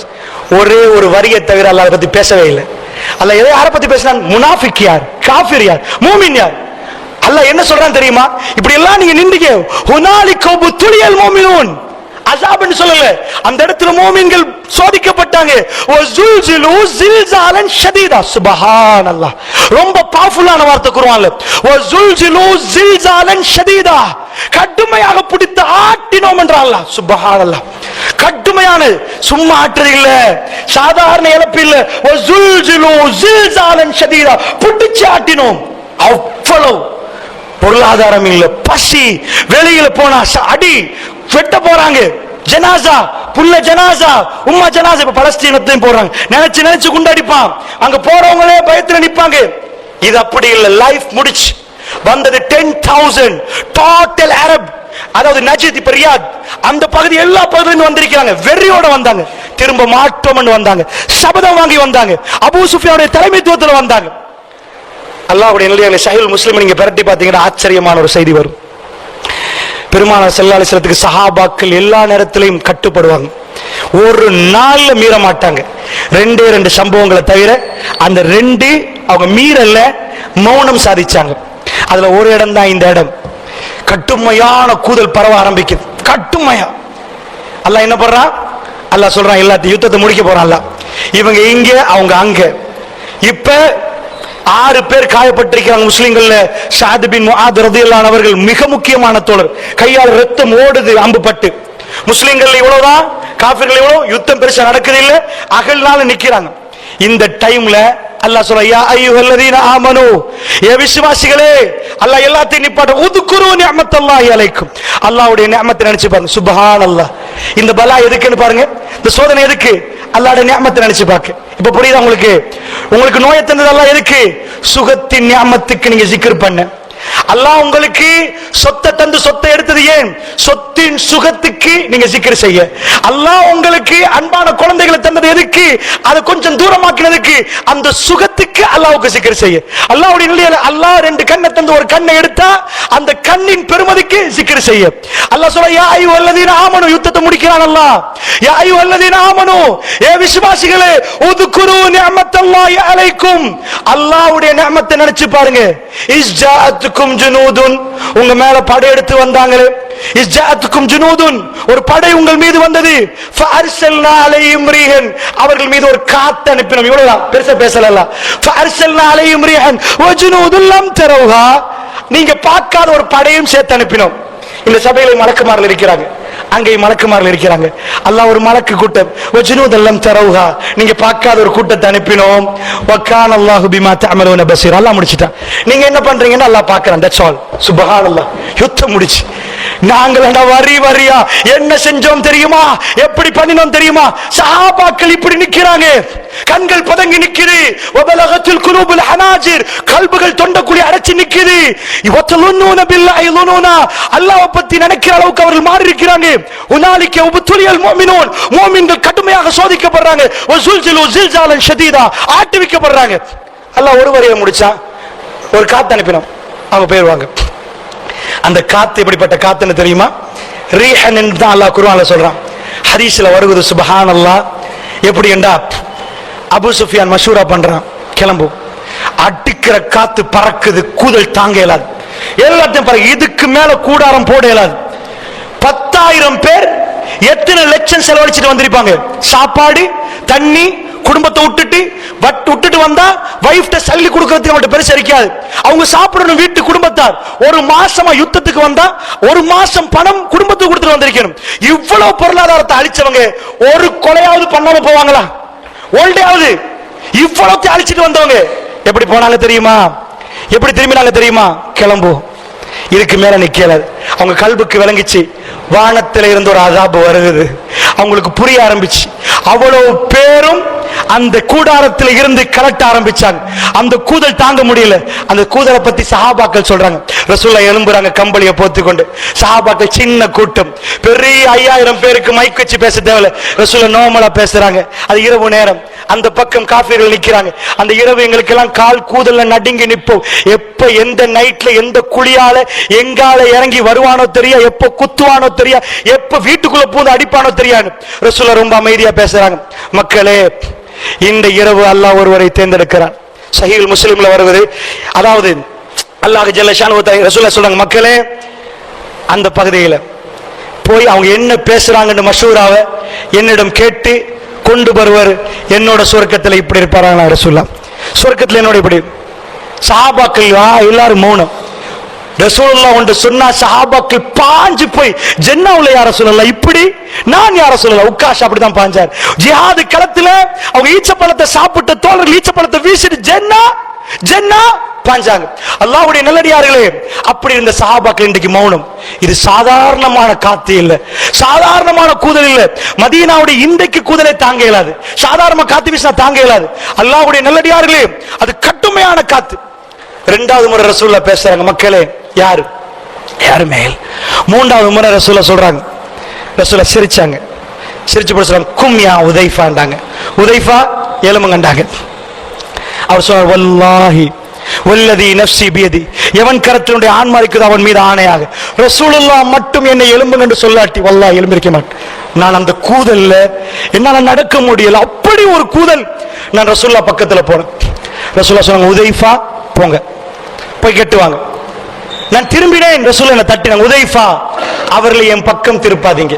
ஒரே ஒரு வரியை தவிர அல்லாஹ் பத்தி பேசவே இல்லை. அல்லாஹ் எதை யாரை பத்தி பேசினான்? முனாஃபிக் யார், காஃபிர் யார், மூமின் யார்? அல்லாஹ் என்ன சொல்றான் தெரியுமா? இப்படி எல்லாம் நீங்க நின்றீங்க. ஹுனாலிக புதுலியல் முஃமினூன், அஸாப்னு சொல்லல, அந்த இடத்துல மூமின்கள் சோதிக்கப்பட்டாங்க. வஸுல்ஸிலு ஸில்ஸாலன் ஷதீதா, சுப்ஹானல்லாஹ், ரொம்ப பவர்ஃபுல்லான வார்த்தை குர்ஆன்ல. வஸுல்ஸிலு ஸில்ஸாலன் ஷதீதா, கடுமையாக பிடித்து ஆட்டினோம் என்றான் அல்லாஹ். சுப்ஹானல்லாஹ், கடுமையான, சும்மா ஆற்றது இல்ல, சாதாரண இழப்பு இல்ல. வஸுல்ஸிலு ஸில்ஸாலன் ஷதீதா, பிடிச்சு ஆட்டினோம். அவ்வளவு பொருளாதாரம் இல்ல, பசி, வெளியில போனா அடி, வெட்ட போறாங்க. ஜனாசா, புள்ள ஜனாசா, உம்மா ஜனாசா. இப்ப பலஸ்தீனத்தையும் போறாங்க, நினைச்சு குண்டடிப்பான். அங்க போறவங்களே பயத்துல நிப்பாங்க. இது அப்படி இல்ல, லைஃப் முடிச்சு வந்தது 10,000 டோட்டல் அரப், அதாவது நஜித், இப்ப ரியாத், அந்த பகுதி எல்லா பகுதியிலும் வந்திருக்காங்க. வெறியோட வந்தாங்க, திரும்ப மாற்றோம்னு வந்தாங்க, சபதம் வாங்கி வந்தாங்க, அபூ சுஃபியானுடைய தலைமைத்துவத்தில் வந்தாங்க. அல்லாஹ்வுடைய நல்லடியார்களே, சஹீஹ் முஸ்லிம் நீங்க பிரட்டி பாத்தீங்கன்னா ஆச்சரியமான ஒரு செய்தி வரும். பெருமானார் ஸல்லல்லாஹு அலைஹி வஸல்லத்துக்கு சஹாபாக்கள் எல்லா நேரத்திலையும் கட்டுப்படுவாங்க. ஒரு நாள்ல மீற மாட்டாங்க. ரெண்டே ரெண்டு சம்பவங்களை தவிர அந்த ரெண்டு அவங்க மீறல்ல, மௌனம் சாதிச்சாங்க. அதுல ஒரு இடம் தான் இந்த இடம். கட்டுமையான கூதல் பரவ ஆரம்பிக்குது. கட்டுமையா அல்லாஹ் என்ன பண்றான்? அல்லாஹ் சொல்றான் எல்லாத்தையும் யுத்தத்தை முடிக்க போறான். அல்லாஹ் இவங்க இங்க அவங்க அங்க. இப்ப 6 பேர் காயப்பட்டிருக்கிறாங்க முஸ்லிம்கள்ல. ஸஅத் பின் முஆத் ரலியல்லாஹு அன்ஹு அவர்கள் மிக முக்கியமான தோழர். கையால் ரத்தம் ஓடுது அம்பு பட்டு. முஸ்லிம்கள் இவ்வளவுதான், காஃபிர்கள் இவ்வளவு. யுத்தம் பெருசா நடக்குது இல்ல, அகல்னால நிக்கிறாங்க. இந்த டைம்ல அல்லாஹ் சொல்ற யா அய்யுஹல்லதீன ஆமனூ, ஏ விசுவாசிகளே, அல்லாஹ் எல்லாத்தையும் நிப்பாட்ட. உதுகுரு நிஅமத்தல்லாஹி அலைக்கும், அல்லாஹ்வுடைய நிஅமத்தை நினைச்சு பாருங்க. சுப்ஹானல்லாஹ். இந்த பலா எதுக்குன்னு பாருங்க, இந்த சோதனை எதுக்கு? அல்லாஹ்வுடைய நிஅமத்தை நினைச்சு பாக்க. இப்ப புரியுதா உங்களுக்கு? உங்களுக்கு நோயை தந்தது அல்லாஹ் எதுக்கு? சுகத்தின் நிஅமத்துக்கு நீங்க zikr பண்ண. அல்லாஹ் உங்களுக்கு சொத்தை தந்து சொத்தை எடுத்தது ஏன்? சொத்தின் சுகத்துக்கு நீங்க zikr செய்ய. அல்லாஹ் உங்களுக்கு அன்பான குழந்தைகளை தந்தது எதுக்கு? அதை கொஞ்சம் தூரமாக்கினதுக்கு. அந்த சுகத்துக்கு அல்லாஹ்வுக்கு zikr செய்ய. அல்லாஹ்வுடைய நிலையில அல்லாஹ் 2 கண்ணை தந்து ஒரு கண்ணை எடுத்தா அந்த கண்ணின் பெருமதிக்கு zikr செய்ய. அல்லாஹ் சொல்ற யா அய்யுஹல்லதீன ஆமனூ, யுத்தத்தை முடிக்கிறான் அல்லாஹ். யா அய்யுஹல்லதீன ஆமனூ, ஏ விசுவாசிகளே, உதுகுரு நிஅமத்தல்லாஹி அலைக்கும், அல்லாஹ்வுடைய நிஅமத்தை நினைச்சு பாருங்க. இஸ்ஜாஅத்துக்கும் ஜுனூதுன், உங்க மேல படை எடுத்து வந்தாங்களே. இஸ்ஜாஅத்துக்கும் ஜுனூதுன், ஒரு படை உங்கள் மீது வந்தது. ஃபஅர்சல்னா அலைஹிம் ரீஹன், அவர்கள் மீது ஒரு காத்து அனுப்பினோம். இவ்வளவுதான், பெருசா பேசல. ஃபஅர்சல்னா அலைஹிம் ரீஹன் வ ஜுனூதுன் லம் தரவுஹா, நீங்க பார்க்காத ஒரு படையும் சேர்த்து அனுப்பினோம். இந்த சபையில மலக்குமார்கள் இருக்கிறாங்க, அங்கே மலக்குமார்கள் இருக்கிறாங்க. அல்லாஹ் ஒரு மலக்கு கூட்டம் வஜ்னூதல்லம் தரவுஹா, நீங்க பார்க்காத ஒரு கூட்டத்தை அனுப்பினோம். வகான அல்லாஹு பிமா தஅமலூன பஸீர், அல்லாஹ் முடிச்சிட்டான். நீங்க என்ன பண்றீங்கன்னு அல்லாஹ் பார்க்கறான். That's all. சுப்ஹானல்லாஹ். யுத்தம் முடிச்சு நாங்களடா வரி வரியா என்ன செஞ்சோம் தெரியுமா? எப்படி பண்ணினோம் தெரியுமா? சஹாபாக்கள் இப்படி நிக்கிறாங்க, கண்கள் பதங்கி நிக்குது. வபலகத்துல் குலூபுல் ஹனாஜிர், கல்புகள் தொண்டக்குழி அடைச்சு நிக்குது. இவத்தலுன்னூன பில்லாஹி லுனூனா, அல்லாஹ்வை பத்தி நினைக்கிற அளவுக்கு அவர்கள் மாறி இருக்கிறாங்க. உனாலிக உபதுலியல் முஃமினூன், முஃமின்கள் கடுமையாக சோதிக்கப்படுறாங்க. வஸுல்சிலு ஜில்சாலன் ஷதீதா, ஆட்டுவிக்கப்படுறாங்க. அல்லாஹ் ஒரு வரியை முடிச்சான், ஒரு காத்து அனுப்பினோம், அவங்க போயிடுவாங்க. அந்த காத்து எப்படிப்பட்ட காத்துன்னு தெரியுமா? ரீஹன் என்று தான் அல்லாஹ் குர்ஆன்ல சொல்றான். ஹதீஸ்ல வருவது சுப்ஹானல்லாஹ். எப்படி என்றா, அபூ சுஃபியான் மஷூரா பண்றான், கிளம்பு, அடிக்கிற காத்து பறக்குது, கூதல் தாங்க இயலாது, எல்லாத்தையும் பறக்கு, இதுக்கு மேல கூடாரம் போட இயலாது. 10,000 பேர் எத்தனை லட்சம் செலவழிச்சிட்டு வந்திருப்பாங்க. சாப்பாடு, தண்ணி, குடும்பத்தை விட்டுட்டு வந்தா வைஃப்ட சல்லி கொடுக்கறதுக்கு அவங்களுக்கு பெருசா இருக்காது. அவங்க சாப்பிடணும், வீட்டு குடும்பத்தார். ஒரு மாசமா யுத்தத்துக்கு வந்தா 1 மாசம் பணம் குடும்பத்துக்கு கொடுத்துட்டு வந்திருக்கணும். இவ்வளவு பொருளாதாரத்தை அழிச்சவங்க ஒரு கொலையாவது பண்ணாம போவாங்களா? ஒல்டையாவது இவ்வளவு அழிச்சிட்டு வந்தவங்க எப்படி போனாங்க தெரியுமா? எப்படி திரும்பினாங்க தெரியுமா? கிளம்பு, இதுக்கு மேல நிக்கல. அவங்க கல்புக்கு விளங்கிச்சு, வானத்தில இருந்து ஒரு அஸாப் வருது. அவங்களுக்கு புரிய ஆரம்பிச்சு. அவ்வளவு பேரும் அந்த கூடாரத்தில் இருந்து கலட்ட ஆரம்பிச்சாங்க. அந்த கூதல் தாங்க முடியல. அந்த கூதலை பத்தி சஹாபாக்கள் சொல்றாங்க. ரசூலுல்லாஹ் எழும்புறாங்க கம்பளியை போத்துக்கொண்டு. சஹாபாக்கள் சின்ன கூட்டம், பெரிய 5000 பேருக்கு மைக் வச்சு பேச தேவையில்ல. ரசூலுல்லாஹ் நார்மலா பேசுறாங்க. அது இரவு நேரம், அந்த பக்கம் காஃபிர்கள் நிக்கிறாங்க. அந்த இரவு எங்களுக்கெல்லாம் கால் கூதல்ல நடுங்கி நிப்போம். எப்ப எந்த நைட்ல எந்த குழியால எங்கால இறங்கி வருவானோ தெரியா, எப்ப குத்துவானோ தெரியா, எப்ப வீட்டுக்குள்ள பூந்து அடிப்பானோ தெரியாது. ரசூலுல்லாஹ் ரொம்ப அமைதியா பேசுறாங்க. மக்களே, இந்த இரவு அல்லாஹ் ஒருவரை தேர்ந்தெடுக்கிறான். சஹீஹ் முஸ்லிம்ல வருவது, அதாவது அல்லாஹ் ஜல்ல ஷானஹு வ தஆலா ரசூலுல்லாஹ் சொல்றாங்க, மக்களே அந்த பகுதியில போய் அவங்க என்ன பேசுறாங்கன்னு மஷூராவை என்னிடம் கேட்டு கொண்டு வருவர். என்னோட சொர்க்கத்தில் இப்படி இருப்பாராங்க ரசூலுல்லாஹ். சொர்க்கத்தில் என்னோட இப்படி. சஹாபாக்கள் எல்லாரும் மௌனம். ரசூலுல்லாஹ் ஒன்று சொன்னா சஹாபாக்கள் பாஞ்சு போய், ஜன்னாவுல யா ரசூலுல்லாஹ் இப்படி, நான் யா ரசூலுல்லாஹ். உக்காஷ் அப்படிதான் பாஞ்சார். ஜிஹாது களத்துல அவங்க ஈச்சப்பழத்தை சாப்பிட்ட தோழர்கள் ஈச்சப்பழத்தை வீசிட்டு ஜன்னா பாஞ்சாங்க. அல்லாஹ்வுடைய நல்லடியார்களே, அப்படி இருந்த சஹாபாக்கள் இன்றைக்கு மௌனம். இது சாதாரணமான காத்து இல்ல, சாதாரணமான கூதல் இல்ல. மதீனாவுடைய இன்றைக்கு கூதலை தாங்க இயலாது, சாதாரண காத்து வீசினா தாங்க இயலாது. அல்லாஹ்வுடைய நல்லடியார்களே, அது கடுமையான காத்து. 2வது முறை ரசூலுல்லாஹ் பேசுறாங்க, மக்களே யாருமே. 3வது முறை ரசூலுல்லாஹ் சொல்றாங்க. ரசூலுல்லாஹ் சிரிச்சாங்க. சிரிச்சு போட்டு சொல்றாங்க, கும் யா உதைஃபாண்டாங்க. உதைஃபா எலும்புங்கண்டாங்க. அவர் சொல்றார், வல்லாஹி வல்லதி நஃப்ஸி பியதி, எவன் கரத்தினுடைய ஆன்மா இருக்குது அவன் மீது ஆணையாக, ரசூலுல்லாஹ் மட்டும் என்னை எழும்புங்க என்று சொல்லாட்டி வல்லாஹ் எழும்பிருக்க மாட்டேன். நான் அந்த கூதல்ல என்னால நடக்க முடியல, அப்படி ஒரு கூதல். நான் ரசூலுல்லாஹ் பக்கத்துல போனேன். ரசூலுல்லாஹ் சொன்னாங்க, உதைஃபா போங்க போய் கட்டுவாங்க. நான் திரும்பினேன், ரசூலுல்லாஹ் என்னை தட்டினாங்க, உதைஃபா அவர்களை என் பக்கம் திருப்பாதீங்க.